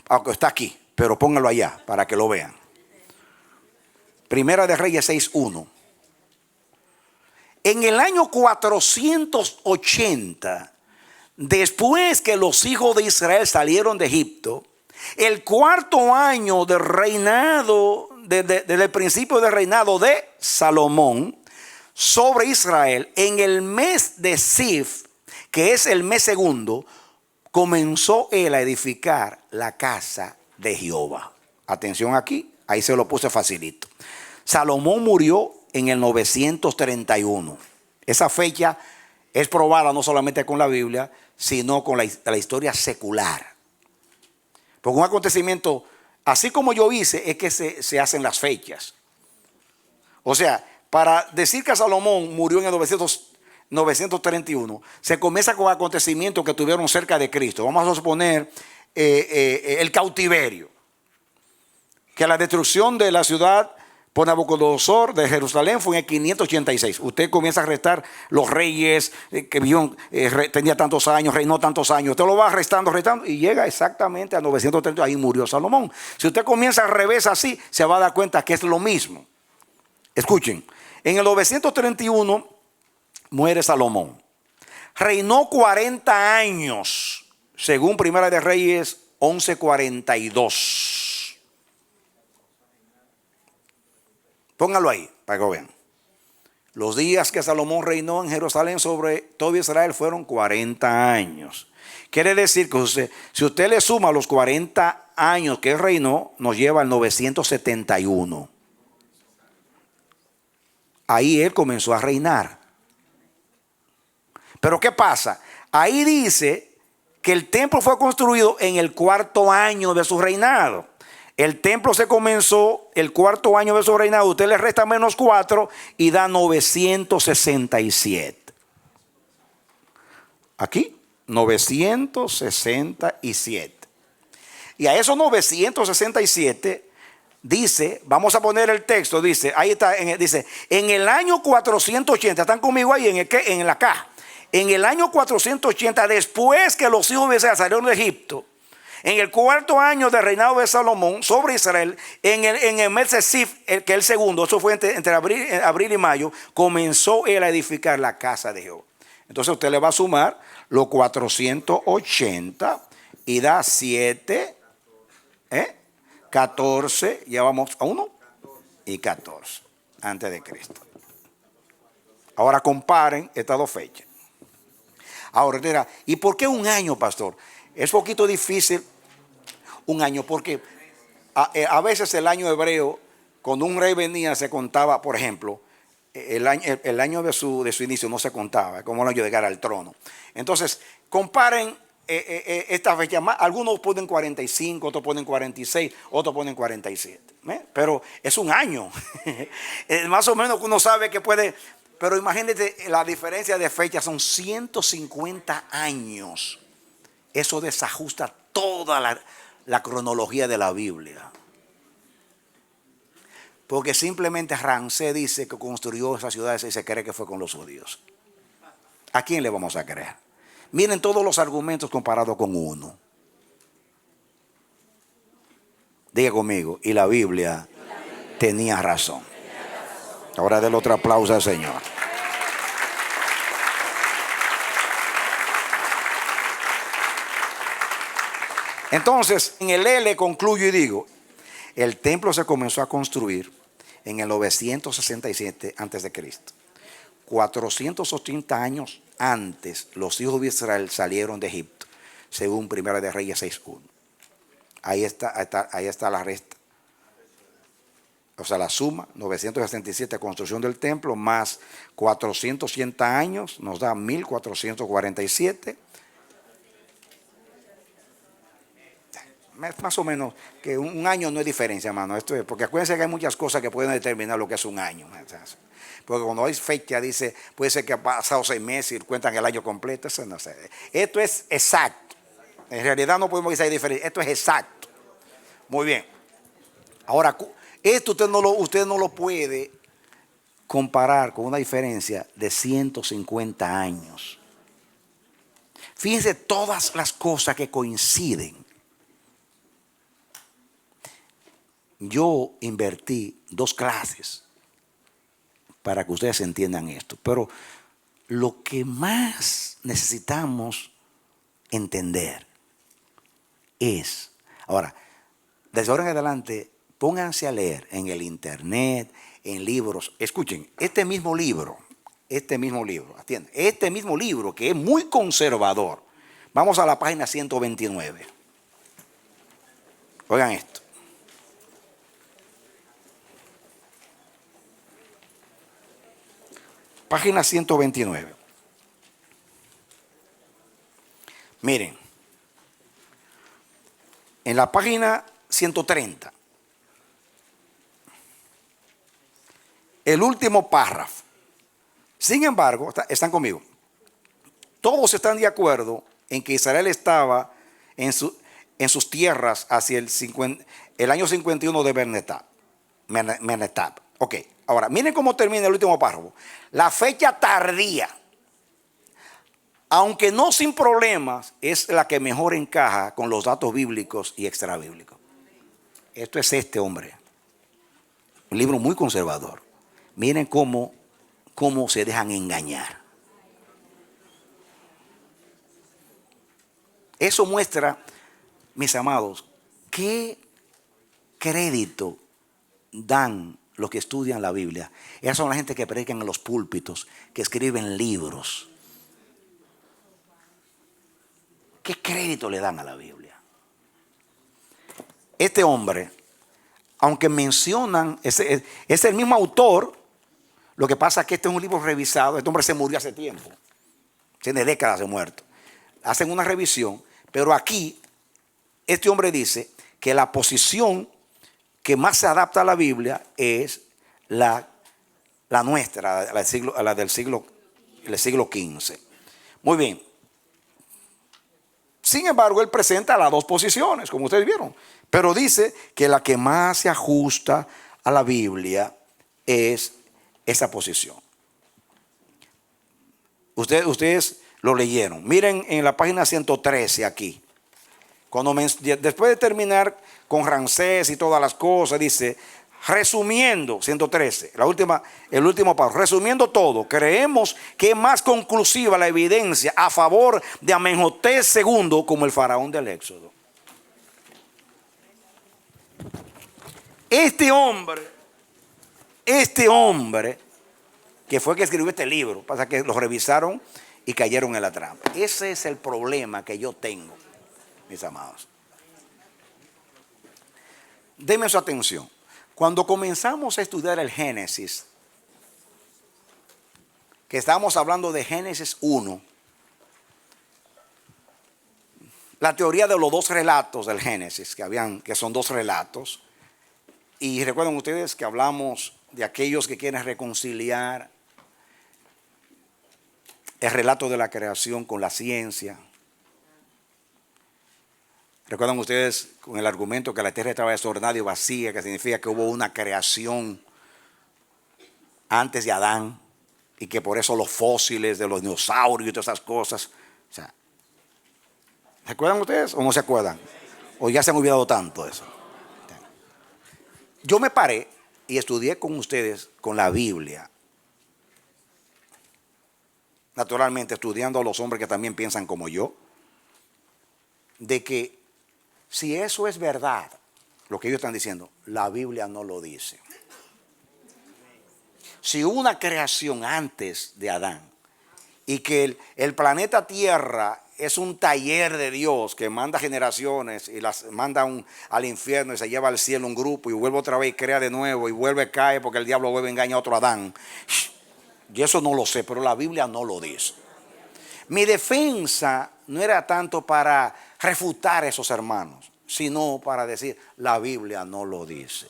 Aunque está aquí, pero póngalo allá para que lo vean. Primera de Reyes 6:1. En el año 480, después que los hijos de Israel salieron de Egipto, el cuarto año de reinado, desde el principio del reinado de Salomón sobre Israel, en el mes de Sif, que es el mes segundo, comenzó él a edificar la casa de Jehová. Atención aquí, ahí se lo puse facilito. Salomón murió en el 931. Esa fecha es probada no solamente con la Biblia, sino con la historia secular. Porque un acontecimiento, así como yo hice, es que se hacen las fechas. O sea, para decir que Salomón murió en el 931, se comienza con acontecimientos que tuvieron cerca de Cristo. Vamos a suponer el cautiverio, que la destrucción de la ciudad por Nabucodonosor de Jerusalén fue en el 586. Usted comienza a restar los reyes que vivieron, tenía tantos años, reinó tantos años. Usted lo va restando y llega exactamente a 930. Ahí murió Salomón. Si usted comienza al revés así, se va a dar cuenta que es lo mismo. Escuchen, en el 931 muere Salomón. Reinó 40 años, según Primera de Reyes 11:42. Póngalo ahí para que lo vean. Los días que Salomón reinó en Jerusalén sobre todo Israel fueron 40 años. Quiere decir que si usted le suma los 40 años que él reinó, nos lleva al 971. Ahí él comenzó a reinar. Pero ¿qué pasa? Ahí dice que el templo fue construido en el cuarto año de su reinado. El templo se comenzó el cuarto año de su reinado. Usted le resta menos 4 y da 967. Aquí, 967. Y a esos 967 dice, vamos a poner el texto, dice, ahí está, dice, en el año 480, ¿están conmigo ahí en la caja? En el año 480, después que los hijos de Israel salieron de Egipto, en el cuarto año del reinado de Salomón sobre Israel, en el mes de Sif, que es el segundo, eso fue entre abril y mayo, comenzó él a edificar la casa de Jehová. Entonces usted le va a sumar los 480 y da 7, 14, ya vamos a 1 y 14 antes de Cristo. Ahora comparen estas dos fechas. Ahora dirá, ¿y por qué un año, pastor? Es poquito difícil un año, porque a veces el año hebreo, cuando un rey venía, se contaba, por ejemplo, el año de su inicio no se contaba, como el año de llegar al trono. Entonces, comparen esta fecha. Algunos ponen 45, otros ponen 46, otros ponen 47. Pero es un año. Más o menos uno sabe que puede. Pero imagínate, la diferencia de fecha son 150 años. Eso desajusta toda la cronología de la Biblia. Porque simplemente Ramsés dice que construyó esas ciudades y se cree que fue con los judíos. ¿A quién le vamos a creer? Miren todos los argumentos comparados con uno. Diga conmigo, y la Biblia tenía razón. Ahora denle otro aplauso al Señor. Entonces, en el L concluyo y digo, el templo se comenzó a construir en el 967 a.C. 480 años antes, los hijos de Israel salieron de Egipto, según Primera de Reyes 6:1. Ahí está la resta. O sea, la suma, 967 construcción del templo, más 480 años, nos da 1447. Más o menos, que un año no es diferencia, hermano. Esto es, porque acuérdense que hay muchas cosas que pueden determinar lo que es un año. Porque cuando hay fecha, dice, puede ser que ha pasado 6 meses y cuentan el año completo. Eso no sé. Esto es exacto. En realidad no podemos decir diferencia. Esto es exacto. Muy bien. Ahora, esto usted no lo puede comparar con una diferencia de 150 años. Fíjense todas las cosas que coinciden. Yo invertí 2 clases para que ustedes entiendan esto. Pero lo que más necesitamos entender es, ahora, desde ahora en adelante, pónganse a leer en el internet, en libros. Escuchen, este mismo libro, atienden, este mismo libro que es muy conservador. Vamos a la página 129. Oigan esto. Página 129. Miren, en la página 130, el último párrafo. Sin embargo, están conmigo. Todos están de acuerdo en que Israel estaba en sus tierras hacia el año 51 de Menetab. Ok, ahora miren cómo termina el último párrafo. La fecha tardía, aunque no sin problemas, es la que mejor encaja con los datos bíblicos y extrabíblicos. Esto es este hombre. Un libro muy conservador. Miren cómo se dejan engañar. Eso muestra, mis amados, qué crédito dan los que estudian la Biblia. Esas son la gente que predican en los púlpitos, que escriben libros. ¿Qué crédito le dan a la Biblia? Este hombre, aunque mencionan, es el mismo autor, lo que pasa es que este es un libro revisado. Este hombre se murió hace tiempo, tiene décadas de muerto. Hacen una revisión, pero aquí este hombre dice que la posición que más se adapta a la Biblia es la nuestra, la del siglo XV. Muy bien. Sin embargo, él presenta las 2 posiciones, como ustedes vieron. Pero dice que la que más se ajusta a la Biblia es esa posición. Ustedes lo leyeron. Miren en la página 113 aquí. Después de terminar con Ramsés y todas las cosas, dice, resumiendo, 113, el último párrafo, resumiendo todo, creemos que es más conclusiva la evidencia a favor de Amenhotep II como el faraón del Éxodo. Este hombre, que fue el que escribió este libro, pasa que lo revisaron y cayeron en la trampa. Ese es el problema que yo tengo, mis amados. Denme su atención. Cuando comenzamos a estudiar el Génesis, que estábamos hablando de Génesis 1, la teoría de los 2 relatos del Génesis, que son 2 relatos, y recuerdan ustedes que hablamos de aquellos que quieren reconciliar el relato de la creación con la ciencia. Recuerdan ustedes con el argumento que la tierra estaba desordenada y vacía, que significa que hubo una creación antes de Adán y que por eso los fósiles de los dinosaurios y todas esas cosas. O sea, ¿Se acuerdan ustedes o no se acuerdan? ¿O ya se han olvidado tanto de eso? Yo me paré y estudié con ustedes con la Biblia. Naturalmente estudiando a los hombres que también piensan como yo. De que si eso es verdad, lo que ellos están diciendo, la Biblia no lo dice. Si hubo una creación antes de Adán y que el planeta Tierra es un taller de Dios que manda generaciones y las manda al infierno y se lleva al cielo un grupo y vuelve otra vez y crea de nuevo y vuelve a caer porque el diablo vuelve a engañar a otro Adán. Y eso no lo sé, pero la Biblia no lo dice. Mi defensa no era tanto para refutar a esos hermanos, sino para decir, la Biblia no lo dice.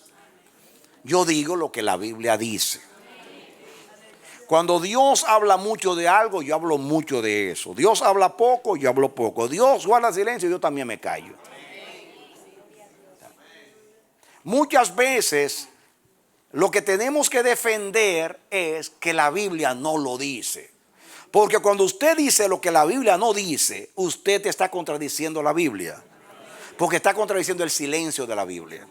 Yo digo lo que la Biblia dice. Cuando Dios habla mucho de algo, yo hablo mucho de eso. Dios habla poco, yo hablo poco. Dios guarda silencio, yo también me callo. Muchas veces lo que tenemos que defender es que la Biblia no lo dice. Porque cuando usted dice lo que la Biblia no dice, usted está contradiciendo la Biblia. Porque está contradiciendo el silencio de la Biblia.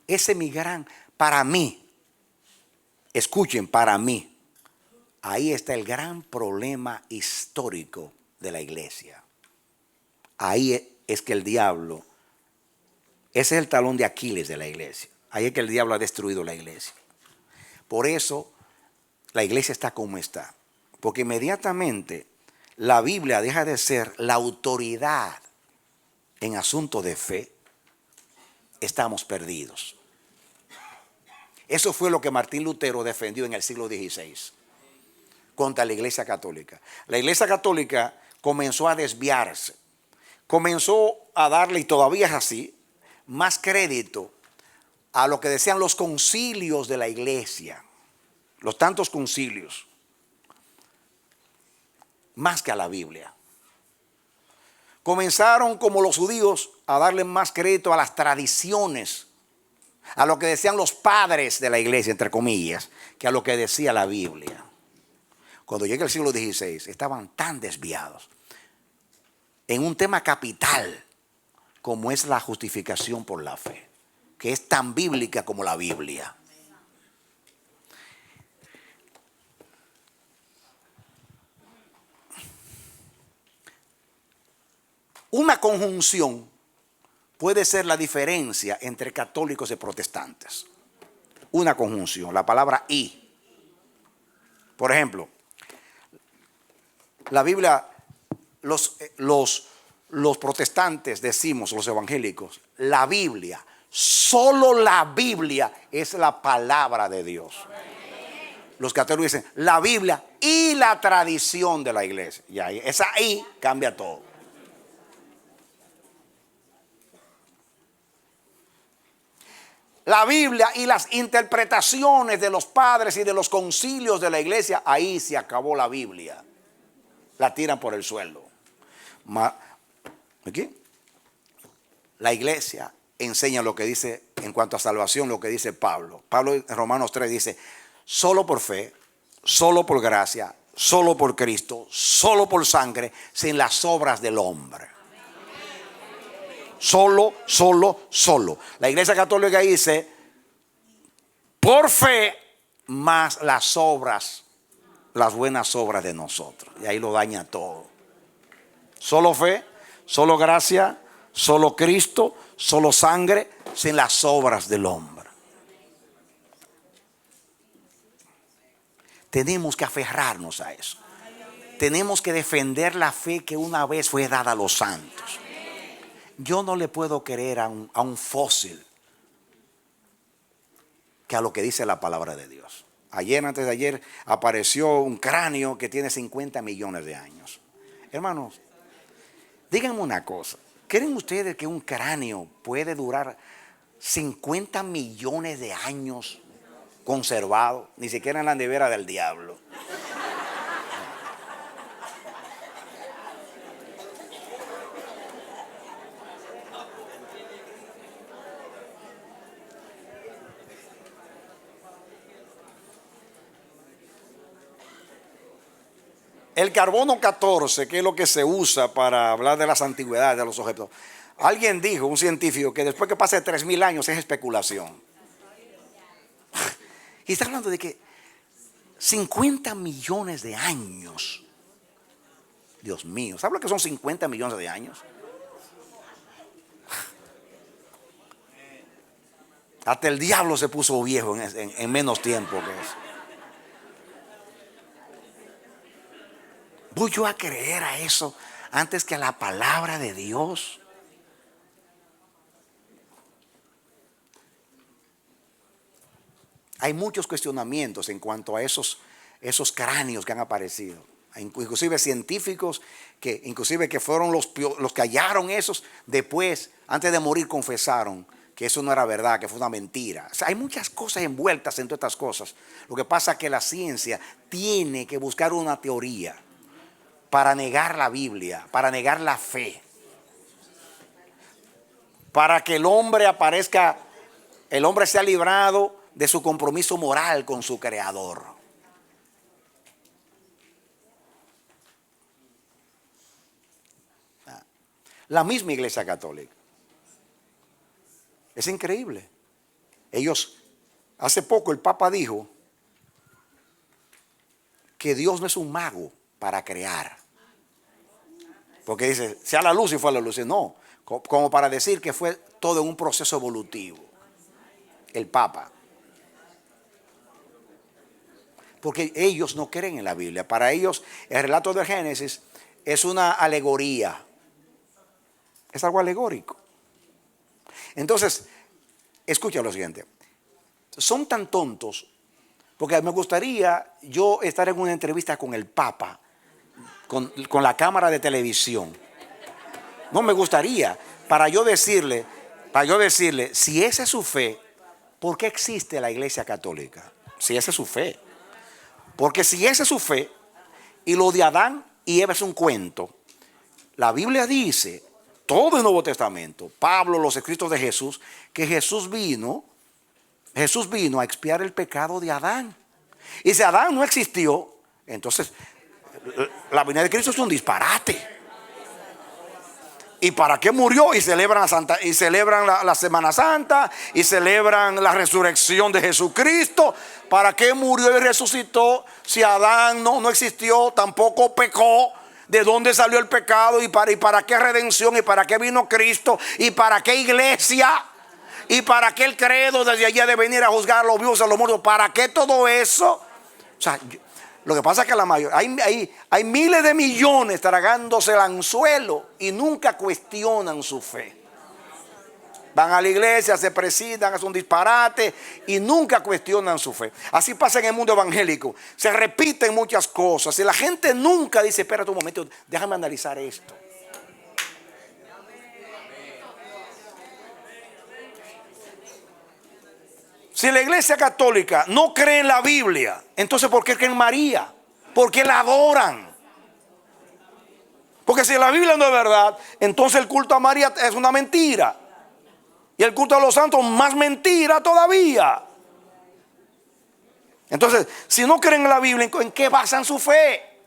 Ese es mi gran, para mí, escuchen, para mí, ahí está el gran problema histórico de la iglesia. Ahí es que el diablo, ese es el talón de Aquiles de la iglesia. Ahí es que el diablo ha destruido la iglesia. Por eso la iglesia está como está. Porque inmediatamente la Biblia deja de ser la autoridad en asuntos de fe, estamos perdidos. Eso fue lo que Martín Lutero defendió en el siglo XVI contra la Iglesia Católica. La Iglesia Católica comenzó a desviarse, comenzó a darle, y todavía es así, más crédito a lo que decían los concilios de la Iglesia, los tantos concilios, más que a la Biblia. Comenzaron como los judíos a darle más crédito a las tradiciones, a lo que decían los padres de la iglesia, entre comillas, que a lo que decía la Biblia. Cuando llega el siglo XVI, estaban tan desviados en un tema capital como es la justificación por la fe, que es tan bíblica como la Biblia. Una conjunción puede ser la diferencia entre católicos y protestantes. Una conjunción, la palabra y. Por ejemplo, la Biblia, los protestantes decimos, los evangélicos, la Biblia, solo la Biblia es la palabra de Dios. Los católicos dicen la Biblia y la tradición de la iglesia. Y ahí, esa y cambia todo. La Biblia y las interpretaciones de los padres y de los concilios de la iglesia, ahí se acabó la Biblia. La tiran por el suelo. ¿Aquí? La iglesia enseña lo que dice en cuanto a salvación, lo que dice Pablo. Pablo en Romanos 3 dice, solo por fe, solo por gracia, solo por Cristo, solo por sangre, sin las obras del hombre. Solo. La iglesia católica dice, por fe, más las obras, las buenas obras de nosotros. Y ahí lo daña todo. Solo fe, solo gracia, solo Cristo, solo sangre, sin las obras del hombre. Tenemos que aferrarnos a eso. Tenemos que defender la fe que una vez fue dada a los santos. Yo no le puedo creer a un fósil que a lo que dice la palabra de Dios. Ayer, antes de ayer, apareció un cráneo que tiene 50 millones de años. Hermanos, díganme una cosa. ¿Creen ustedes que un cráneo puede durar 50 millones de años conservado? Ni siquiera en la nevera del diablo. El carbono 14, que es lo que se usa para hablar de las antigüedades de los objetos. Alguien dijo, un científico, que después que pase 3000 años es especulación. Y está hablando de que 50 millones de años. Dios mío, ¿sabe lo que son 50 millones de años? Hasta el diablo se puso viejo en menos tiempo que eso. ¿Voy yo a creer a eso antes que a la palabra de Dios? Hay muchos cuestionamientos en cuanto a esos cráneos que han aparecido. Inclusive científicos que fueron los que hallaron esos, después, antes de morir, confesaron que eso no era verdad, que fue una mentira. O sea, hay muchas cosas envueltas en todas estas cosas. Lo que pasa es que la ciencia tiene que buscar una teoría para negar la Biblia, para negar la fe, para que el hombre aparezca, el hombre sea librado de su compromiso moral con su Creador. La misma Iglesia Católica. Es increíble. Ellos, hace poco el Papa dijo que Dios no es un mago para crear. Porque dice, sea la luz y fue la luz. No, como para decir que fue todo un proceso evolutivo. El Papa. Porque ellos no creen en la Biblia. Para ellos el relato de Génesis es una alegoría. Es algo alegórico. Entonces, escucha lo siguiente. Son tan tontos, porque me gustaría yo estar en una entrevista con el Papa, con la cámara de televisión. No me gustaría, para yo decirle, si esa es su fe, ¿por qué existe la Iglesia Católica? Si esa es su fe. Porque si esa es su fe, y lo de Adán y Eva es un cuento, la Biblia dice, todo el Nuevo Testamento, Pablo, los escritos de Jesús, que Jesús vino a expiar el pecado de Adán. Y si Adán no existió, entonces la venida de Cristo es un disparate. ¿Y para qué murió? Y celebran la Semana Santa, y celebran la resurrección de Jesucristo. ¿Para qué murió y resucitó si Adán no existió, tampoco pecó? ¿De dónde salió el pecado? ¿Y para qué redención? ¿Y para qué vino Cristo? ¿Y para qué iglesia? ¿Y para qué el credo desde allá de venir a juzgar a los vivos y a los muertos? ¿Para qué todo eso? O sea, lo que pasa es que hay miles de millones tragándose el anzuelo y nunca cuestionan su fe. Van a la iglesia, se presidan, hacen un disparate y nunca cuestionan su fe. Así pasa en el mundo evangélico. Se repiten muchas cosas y la gente nunca dice, espérate un momento, déjame analizar esto. Si la Iglesia Católica no cree en la Biblia, entonces ¿por qué creen en María? ¿Por qué la adoran? Porque si la Biblia no es verdad, entonces el culto a María es una mentira. Y el culto a los santos, más mentira todavía. Entonces, si no creen en la Biblia, ¿en qué basan su fe?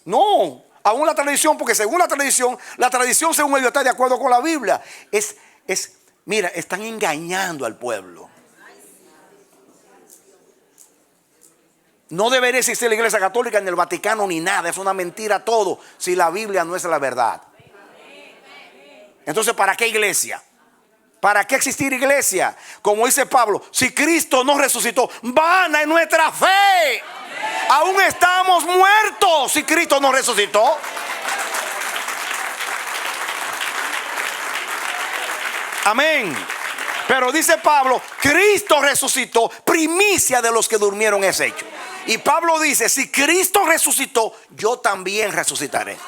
No, aún la tradición, porque según la tradición según ellos está de acuerdo con la Biblia. Mira, están engañando al pueblo. No debería existir la Iglesia Católica, ni el Vaticano, ni nada. Es una mentira todo, si la Biblia no es la verdad. Entonces, ¿para qué iglesia? ¿Para qué existir iglesia? Como dice Pablo, si Cristo no resucitó, vana es nuestra fe. Amén. Aún estamos muertos si Cristo no resucitó. Amén. Pero dice Pablo, Cristo resucitó, primicia de los que durmieron es hecho. Y Pablo dice, si Cristo resucitó, yo también resucitaré.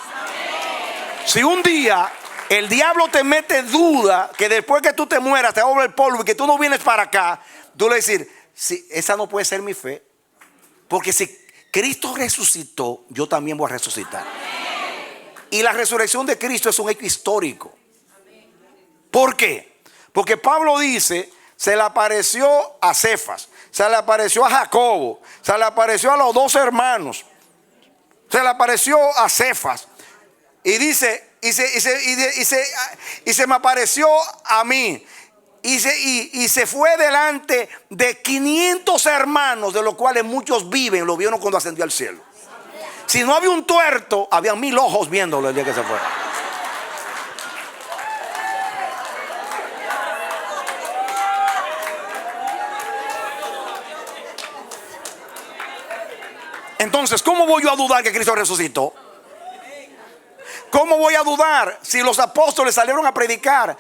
Si un día el diablo te mete duda que después que tú te mueras te vuelve el polvo y que tú no vienes para acá, tú le dices, sí, esa no puede ser mi fe. Porque si Cristo resucitó, yo también voy a resucitar. Y la resurrección de Cristo es un hecho histórico. ¿Por qué? Porque Pablo dice, se le apareció a Cefas, se le apareció a Jacobo, se le apareció a los 2 hermanos, se le apareció a Cefas. Y dice, y se me apareció a mí. Y se fue delante de 500 hermanos, de los cuales muchos viven, lo vieron cuando ascendió al cielo. Si no había un tuerto, había 1000 ojos viéndolo el día que se fue. Entonces, ¿cómo voy yo a dudar que Cristo resucitó? ¿Cómo voy a dudar si los apóstoles salieron a predicar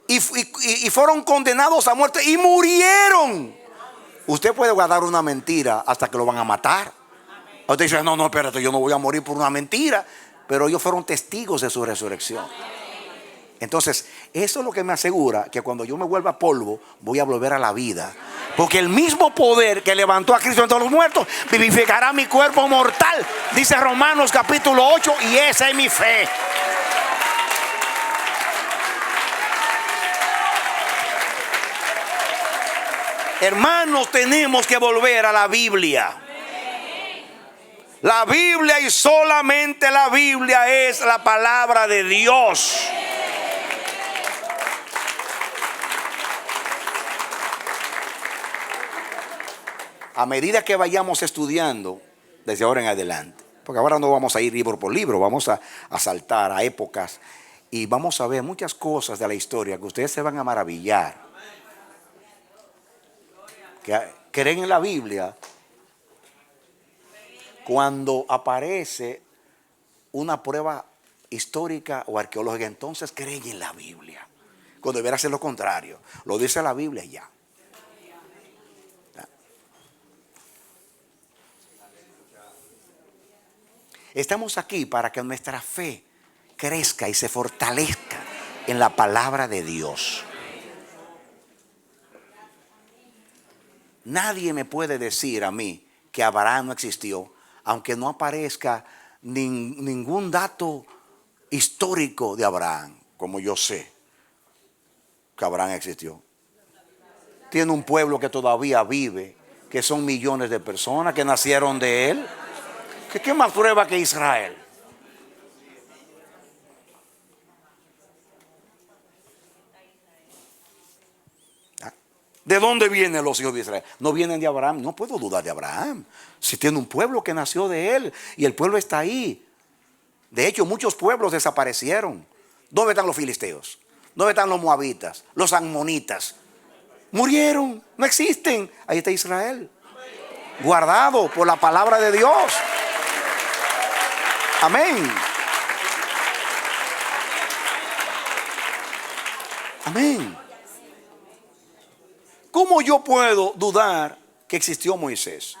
y fueron condenados a muerte y murieron? Usted puede guardar una mentira hasta que lo van a matar. Usted dice, no, espérate, yo no voy a morir por una mentira. Pero ellos fueron testigos de su resurrección. Entonces, eso es lo que me asegura que cuando yo me vuelva polvo, voy a volver a la vida. Porque el mismo poder que levantó a Cristo entre los muertos vivificará mi cuerpo mortal, dice Romanos capítulo 8, y esa es mi fe. Hermanos, tenemos que volver a la Biblia. La Biblia y solamente la Biblia es la palabra de Dios. A medida que vayamos estudiando desde ahora en adelante, porque ahora no vamos a ir libro por libro, vamos a saltar a épocas y vamos a ver muchas cosas de la historia que ustedes se van a maravillar. Que creen en la Biblia cuando aparece una prueba histórica o arqueológica, entonces creen en la Biblia. Cuando debería ser lo contrario, lo dice la Biblia y ya. Estamos aquí para que nuestra fe crezca y se fortalezca en la palabra de Dios. Nadie me puede decir a mí que Abraham no existió, aunque no aparezca ningún dato histórico de Abraham, como yo sé que Abraham existió. Tiene un pueblo que todavía vive, que son millones de personas que nacieron de él. ¿Qué más prueba que Israel? ¿De dónde vienen los hijos de Israel? No vienen de Abraham. No puedo dudar de Abraham. Si tiene un pueblo que nació de él y el pueblo está ahí. De hecho, muchos pueblos desaparecieron. ¿Dónde están los filisteos? ¿Dónde están los moabitas? Los amonitas. Murieron, no existen. Ahí está Israel, guardado por la palabra de Dios. Amén. Amén. ¿Cómo yo puedo dudar que existió Moisés?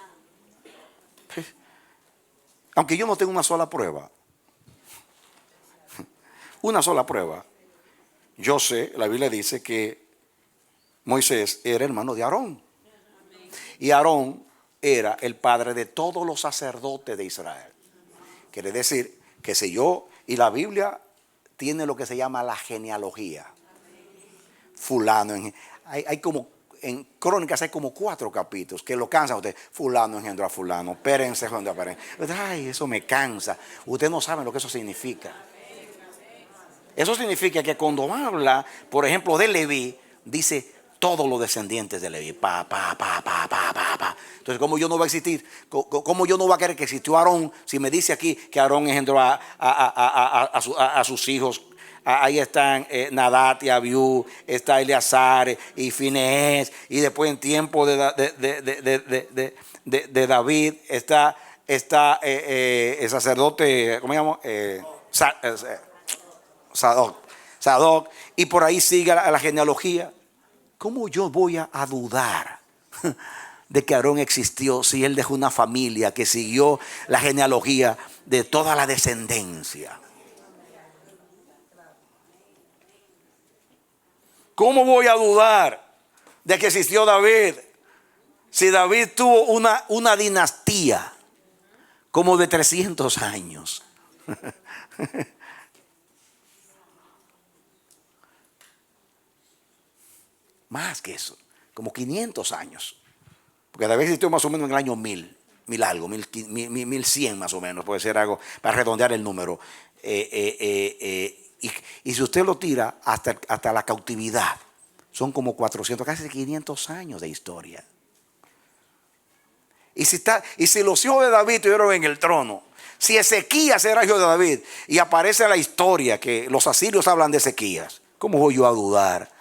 Aunque yo no tengo una sola prueba. Una sola prueba. Yo sé, la Biblia dice que Moisés era hermano de Aarón. Y Aarón era el padre de todos los sacerdotes de Israel. Quiere decir que si yo, y la Biblia tiene lo que se llama la genealogía. Fulano, hay como, en Crónicas hay como 4 capítulos que lo cansan usted. Fulano engendró a fulano, Pérez engendró a Pérez. Ay, eso me cansa. Ustedes no saben lo que eso significa. Eso significa que cuando habla, por ejemplo, de Leví, dice todos los descendientes de Leví. Entonces, ¿cómo yo no va a existir? ¿Cómo yo no va a querer que existió Aarón? Si me dice aquí que Aarón engendró a sus hijos. Ahí están Nadab y Abiú, está Eleazar y Finehés. Y después en tiempo de David está el sacerdote, ¿cómo se llama? Sadoc. Y por ahí sigue la genealogía. ¿Cómo yo voy a dudar de que Aarón existió si él dejó una familia que siguió la genealogía de toda la descendencia? ¿Cómo voy a dudar de que existió David si David tuvo una dinastía como de 300 años? Más que eso, como 500 años. Porque David existió más o menos en el año 1000 algo, 1100 más o menos, puede ser algo, para redondear el número. Y si usted lo tira hasta la cautividad, son como 400, casi 500 años de historia. Y si los hijos de David estuvieron en el trono, si Ezequías era hijo de David y aparece en la historia que los asirios hablan de Ezequías, ¿cómo voy yo a dudar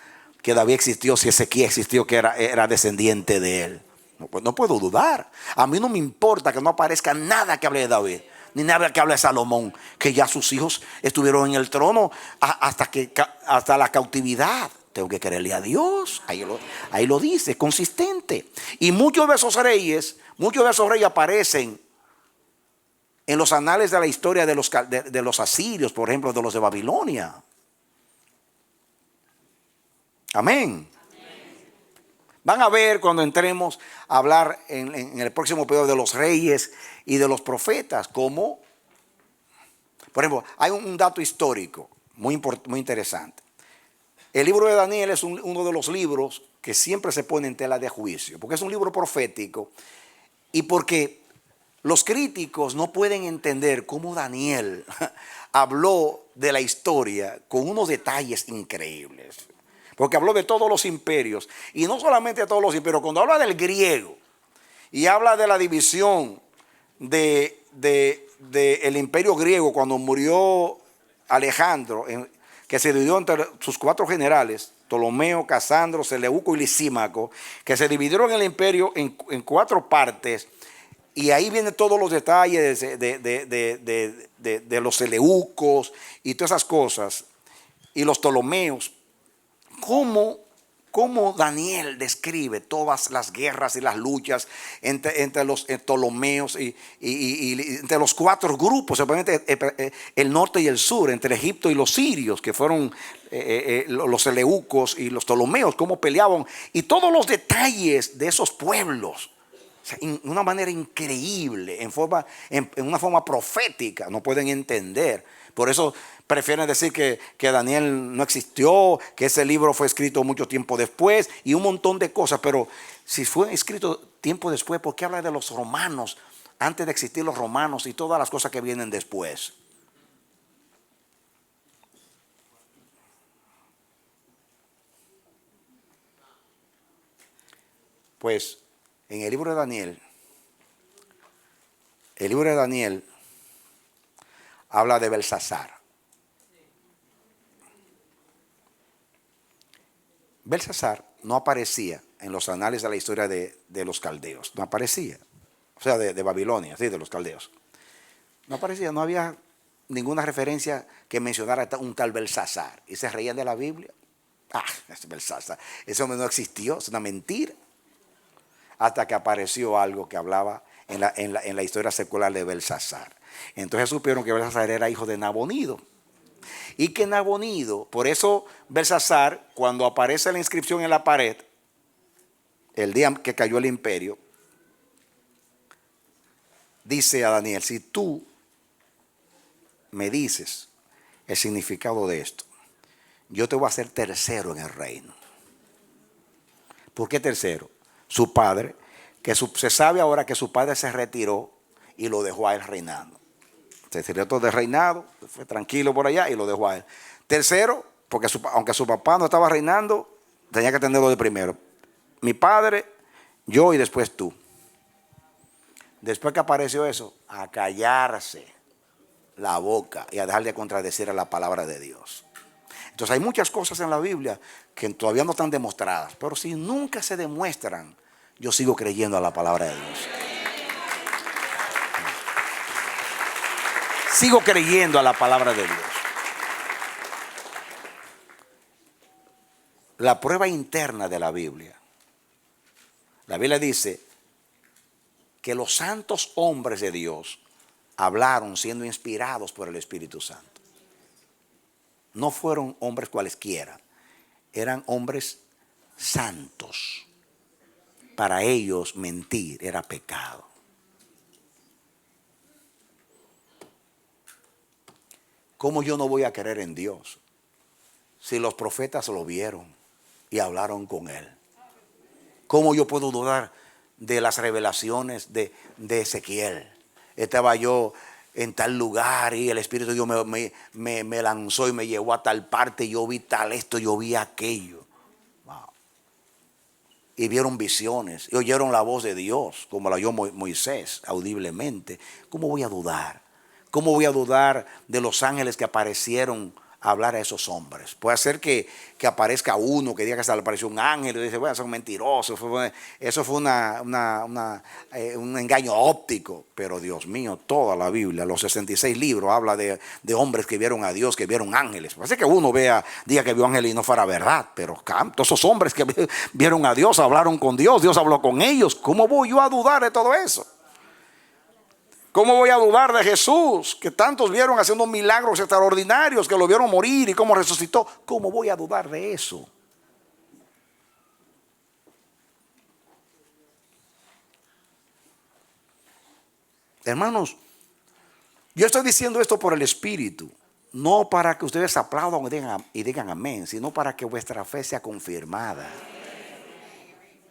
que David existió si Ezequías existió, que era descendiente de él? No puedo dudar. A mí no me importa que no aparezca nada que hable de David, ni nada que hable de Salomón, que ya sus hijos estuvieron en el trono hasta la cautividad. Tengo que creerle a Dios. Ahí lo dice, consistente. Y muchos de esos reyes aparecen en los anales de la historia de los asirios, por ejemplo, de los de Babilonia. Amén. Van a ver cuando entremos a hablar en el próximo periodo de los reyes y de los profetas, como, por ejemplo, hay un dato histórico muy interesante. El libro de Daniel es uno de los libros que siempre se pone en tela de juicio, porque es un libro profético y porque los críticos no pueden entender cómo Daniel habló de la historia con unos detalles increíbles. Porque habló de todos los imperios. Y no solamente de todos los imperios. Cuando habla del griego y habla de la división del imperio griego, cuando murió Alejandro, que se dividió entre sus 4 generales, Ptolomeo, Casandro, Seleuco y Lisímaco, que se dividieron el imperio en 4 partes. Y ahí vienen todos los detalles de los seleucos y todas esas cosas. Y los Ptolomeos. ¿Cómo Daniel describe todas las guerras y las luchas entre los Ptolomeos y entre los 4 grupos, el norte y el sur, entre Egipto y los sirios, que fueron los seleucos y los Ptolomeos, cómo peleaban, y todos los detalles de esos pueblos, o sea, en una manera increíble, en una forma profética, no pueden entender. Por eso prefieren decir que Daniel no existió, que ese libro fue escrito mucho tiempo después y un montón de cosas. Pero si fue escrito tiempo después, ¿por qué habla de los romanos antes de existir los romanos y todas las cosas que vienen después? Pues en el libro de Daniel habla de Belsasar. Belsasar no aparecía en los anales de la historia de los caldeos, no aparecía, o sea, de Babilonia, sí, de los caldeos. No aparecía, no había ninguna referencia que mencionara un tal Belsasar. Y se reían de la Biblia. Ese Belsasar, ese hombre no existió, es una mentira. Hasta que apareció algo que hablaba en la historia secular de Belsasar. Entonces supieron que Belsasar era hijo de Nabonido. Y que Nabonido, por eso Belsasar, cuando aparece la inscripción en la pared, el día que cayó el imperio, dice a Daniel: si tú me dices el significado de esto, yo te voy a hacer tercero en el reino. ¿Por qué tercero? Su padre, se sabe ahora que su padre se retiró y lo dejó a él reinando. Se retiró de reinado, fue tranquilo por allá y lo dejó a él. Tercero, porque aunque su papá no estaba reinando, tenía que tenerlo de primero. Mi padre, yo y después tú. Después que apareció eso, a callarse la boca y a dejar de contradecir a la palabra de Dios. Entonces hay muchas cosas en la Biblia que todavía no están demostradas, pero si nunca se demuestran, yo sigo creyendo a la palabra de Dios. Sigo creyendo a la palabra de Dios. La prueba interna de la Biblia dice que los santos hombres de Dios hablaron siendo inspirados por el Espíritu Santo. No fueron hombres cualesquiera, eran hombres santos. Para ellos mentir era pecado. ¿Cómo yo no voy a creer en Dios si los profetas lo vieron y hablaron con Él? ¿Cómo yo puedo dudar de las revelaciones de Ezequiel. Estaba yo en tal lugar y el Espíritu de Dios me lanzó y me llevó a tal parte. Yo vi tal esto, yo vi aquello. Wow. Y vieron visiones y oyeron la voz de Dios, como la oyó Moisés audiblemente. ¿Cómo voy a dudar? ¿Cómo voy a dudar de los ángeles que aparecieron a hablar a esos hombres? Puede ser que aparezca uno que diga que hasta le apareció un ángel y dice, bueno, son mentirosos. Eso fue un engaño óptico. Pero Dios mío, toda la Biblia, los 66 libros, habla de hombres que vieron a Dios, que vieron ángeles. Puede ser que uno diga que vio ángeles y no fuera verdad, pero todos esos hombres que vieron a Dios, hablaron con Dios, Dios habló con ellos. ¿Cómo voy yo a dudar de todo eso? ¿Cómo voy a dudar de Jesús, que tantos vieron haciendo milagros extraordinarios, que lo vieron morir y cómo resucitó? ¿Cómo voy a dudar de eso? Hermanos, yo estoy diciendo esto por el Espíritu, no para que ustedes aplaudan y digan amén, sino para que vuestra fe sea confirmada.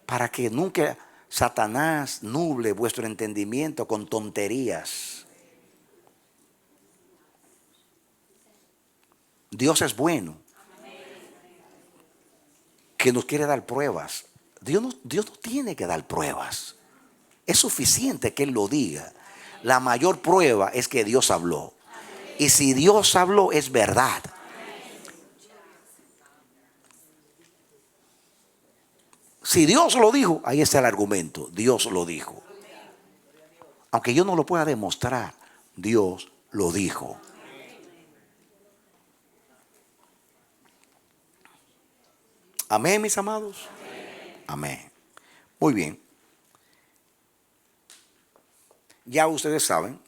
Para que nunca Satanás nuble vuestro entendimiento con tonterías. Dios es bueno, que nos quiere dar pruebas. Dios no tiene que dar pruebas. Es suficiente que Él lo diga. La mayor prueba es que Dios habló. Y si Dios habló, es verdad. Si Dios lo dijo, ahí está el argumento. Dios lo dijo. Aunque yo no lo pueda demostrar, Dios lo dijo. Amén, mis amados. Amén. Muy bien. Ya ustedes saben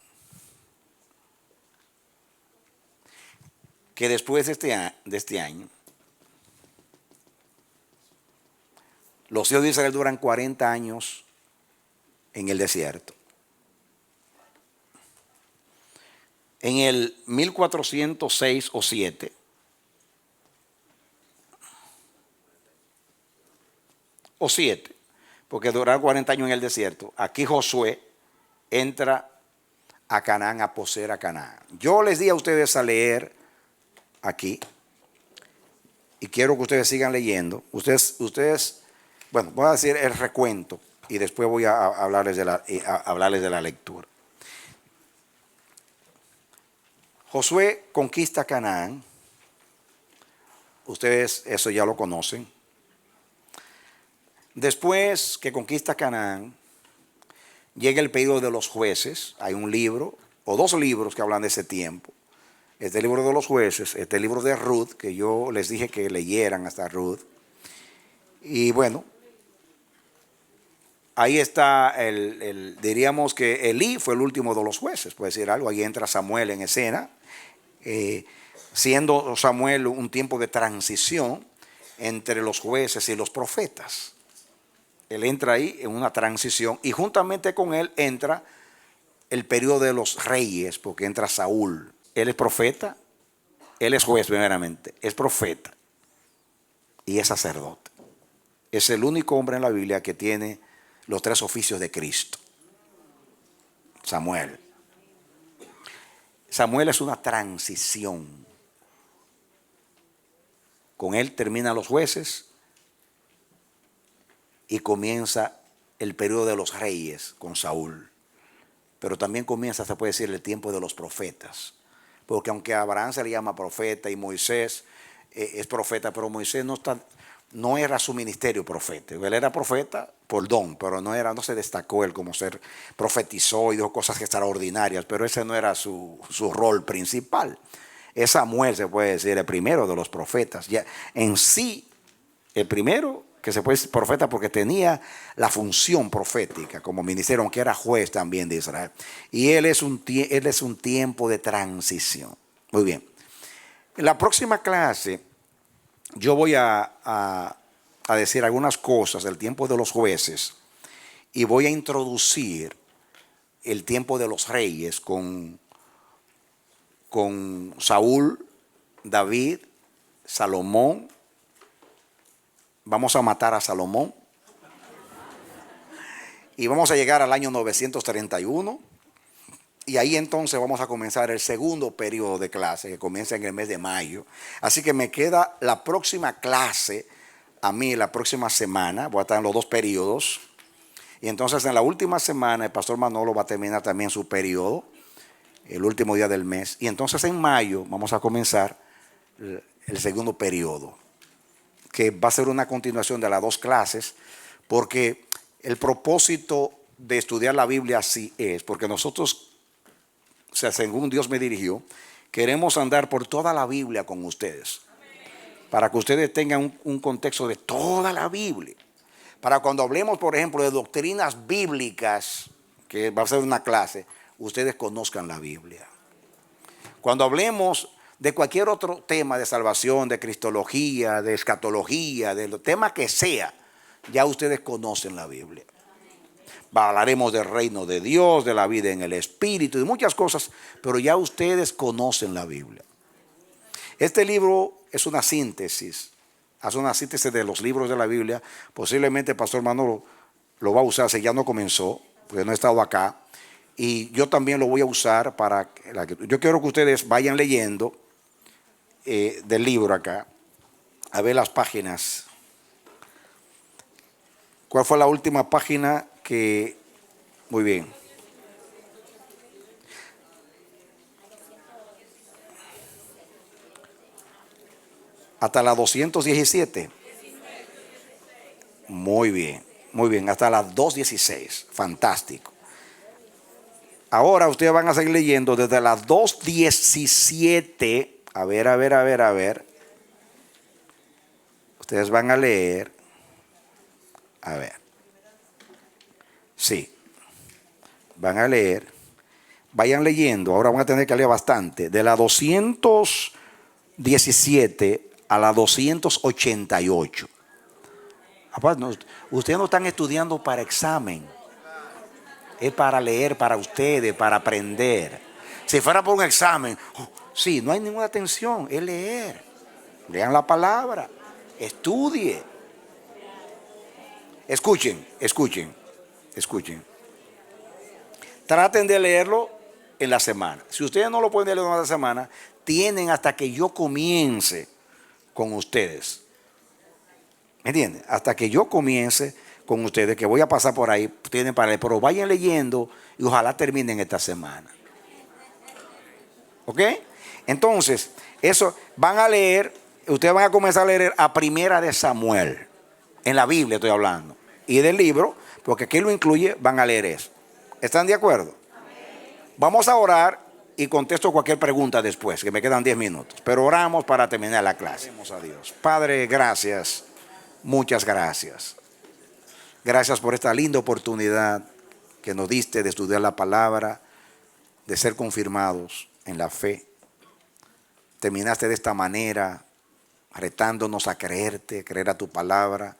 que después de este año, los hijos de Israel duran 40 años en el desierto. En el 1406 o 7, porque duraron 40 años en el desierto, aquí Josué entra a Canaán, a poseer a Canaán. Yo les di a ustedes a leer aquí, y quiero que ustedes sigan leyendo. Ustedes, bueno, voy a decir el recuento y después voy a hablarles de la lectura. Josué conquista Canaán. Ustedes eso ya lo conocen. Después que conquista Canaán, llega el periodo de los jueces. Hay un libro o dos libros que hablan de ese tiempo. Este libro de los jueces, este libro de Ruth, que yo les dije que leyeran hasta Ruth. Y bueno, ahí está diríamos que Elí fue el último de los jueces, puede decir algo. Ahí entra Samuel en escena, siendo Samuel un tiempo de transición entre los jueces y los profetas. Él entra ahí en una transición y juntamente con él entra el periodo de los reyes, porque entra Saúl. Él es profeta, él es juez primeramente, es profeta y es sacerdote. Es el único hombre en la Biblia que tiene los tres oficios de Cristo. Samuel. Samuel es una transición. Con él terminan los jueces y comienza el periodo de los reyes con Saúl. Pero también comienza, se puede decir, el tiempo de los profetas. Porque aunque a Abraham se le llama profeta y Moisés es profeta, pero Moisés no era su ministerio profeta. Él era profeta por don, pero no se destacó él como ser profetizó y dijo cosas extraordinarias, pero ese no era su rol principal. Es Samuel, se puede decir, el primero de los profetas. Ya en sí, el primero que se puede decir profeta porque tenía la función profética como ministerio, aunque era juez también de Israel. Y él es un tiempo de transición. Muy bien. En la próxima clase yo voy a decir algunas cosas del tiempo de los jueces y voy a introducir el tiempo de los reyes con Saúl, David, Salomón. Vamos a matar a Salomón. y vamos a llegar al año 931. Y ahí entonces vamos a comenzar el segundo periodo de clase, que comienza en el mes de mayo. Así que me queda la próxima clase, a mí la próxima semana, voy a estar en los dos periodos. Y entonces en la última semana el pastor Manolo va a terminar también su periodo, el último día del mes. Y entonces en mayo vamos a comenzar el segundo periodo, que va a ser una continuación de las dos clases, porque el propósito de estudiar la Biblia así es, porque nosotros, o sea, según Dios me dirigió, queremos andar por toda la Biblia con ustedes, para que ustedes tengan un contexto de toda la Biblia. Para cuando hablemos, por ejemplo, de doctrinas bíblicas, que va a ser una clase, ustedes conozcan la Biblia. Cuando hablemos de cualquier otro tema de salvación, de cristología, de escatología, del tema que sea, ya ustedes conocen la Biblia. Hablaremos del reino de Dios, de la vida en el Espíritu, de muchas cosas, pero ya ustedes conocen la Biblia. Este libro es una síntesis, hace una síntesis de los libros de la Biblia. Posiblemente el pastor Manolo lo va a usar, si ya no comenzó, porque no he estado acá. Y yo también lo voy a usar para yo quiero que ustedes vayan leyendo del libro acá, a ver las páginas. ¿Cuál fue la última página que? Muy bien. Hasta la 217. Muy bien, muy bien. Hasta la 216. Fantástico. Ahora ustedes van a seguir leyendo desde la 217. A ver. Ustedes van a leer. A ver. Sí. Van a leer. Vayan leyendo. Ahora van a tener que leer bastante. De la 217 a la 288. Ustedes no están estudiando para examen. Es para leer para ustedes, para aprender. Si fuera por un examen, sí, no hay ninguna atención, es leer. Lean la palabra, estudie. Escuchen. Traten de leerlo en la semana. Si ustedes no lo pueden leer en la semana, tienen hasta que yo comience con ustedes. ¿Me entienden? Hasta que yo comience con ustedes, que voy a pasar por ahí, tienen para leer, pero vayan leyendo y ojalá terminen esta semana. ¿Ok? Entonces, eso van a leer, ustedes van a comenzar a leer a Primera de Samuel. En la Biblia estoy hablando. Y del libro, porque aquí lo incluye, van a leer eso. ¿Están de acuerdo? Vamos a orar y contesto cualquier pregunta después, que me quedan 10 minutos. Pero oramos para terminar la clase. Oremos a Dios. Padre, gracias. Muchas gracias. Gracias por esta linda oportunidad que nos diste de estudiar la palabra, de ser confirmados en la fe. Terminaste de esta manera, retándonos a creerte, creer a tu palabra.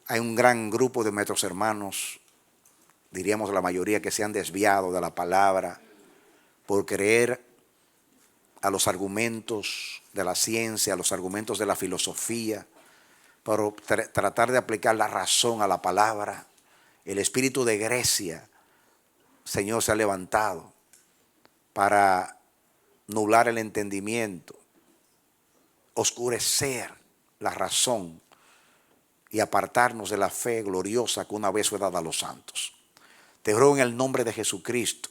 Hay un gran grupo de nuestros hermanos, diríamos la mayoría, que se han desviado de la palabra por creer a los argumentos de la ciencia, a los argumentos de la filosofía, por tratar de aplicar la razón a la palabra. El espíritu de Grecia, Señor, se ha levantado para nublar el entendimiento, oscurecer la razón y apartarnos de la fe gloriosa que una vez fue dada a los santos. Te ruego en el nombre de Jesucristo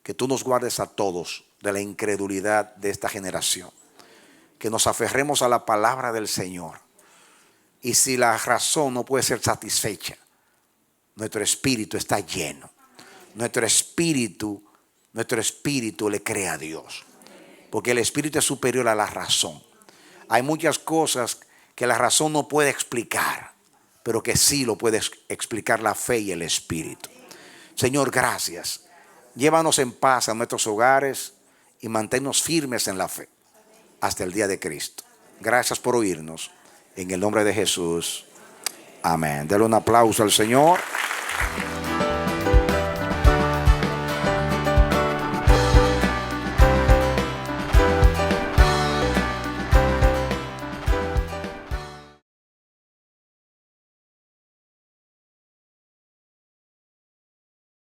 que tú nos guardes a todos de la incredulidad de esta generación, que nos aferremos a la palabra del Señor. Y si la razón no puede ser satisfecha, nuestro espíritu está lleno. Nuestro espíritu le cree a Dios. Porque el espíritu es superior a la razón. Hay muchas cosas que la razón no puede explicar, pero que sí lo puede explicar la fe y el espíritu. Señor, gracias. Llévanos en paz a nuestros hogares y manténnos firmes en la fe hasta el día de Cristo. Gracias por oírnos. En el nombre de Jesús. Amén. Dale un aplauso al Señor.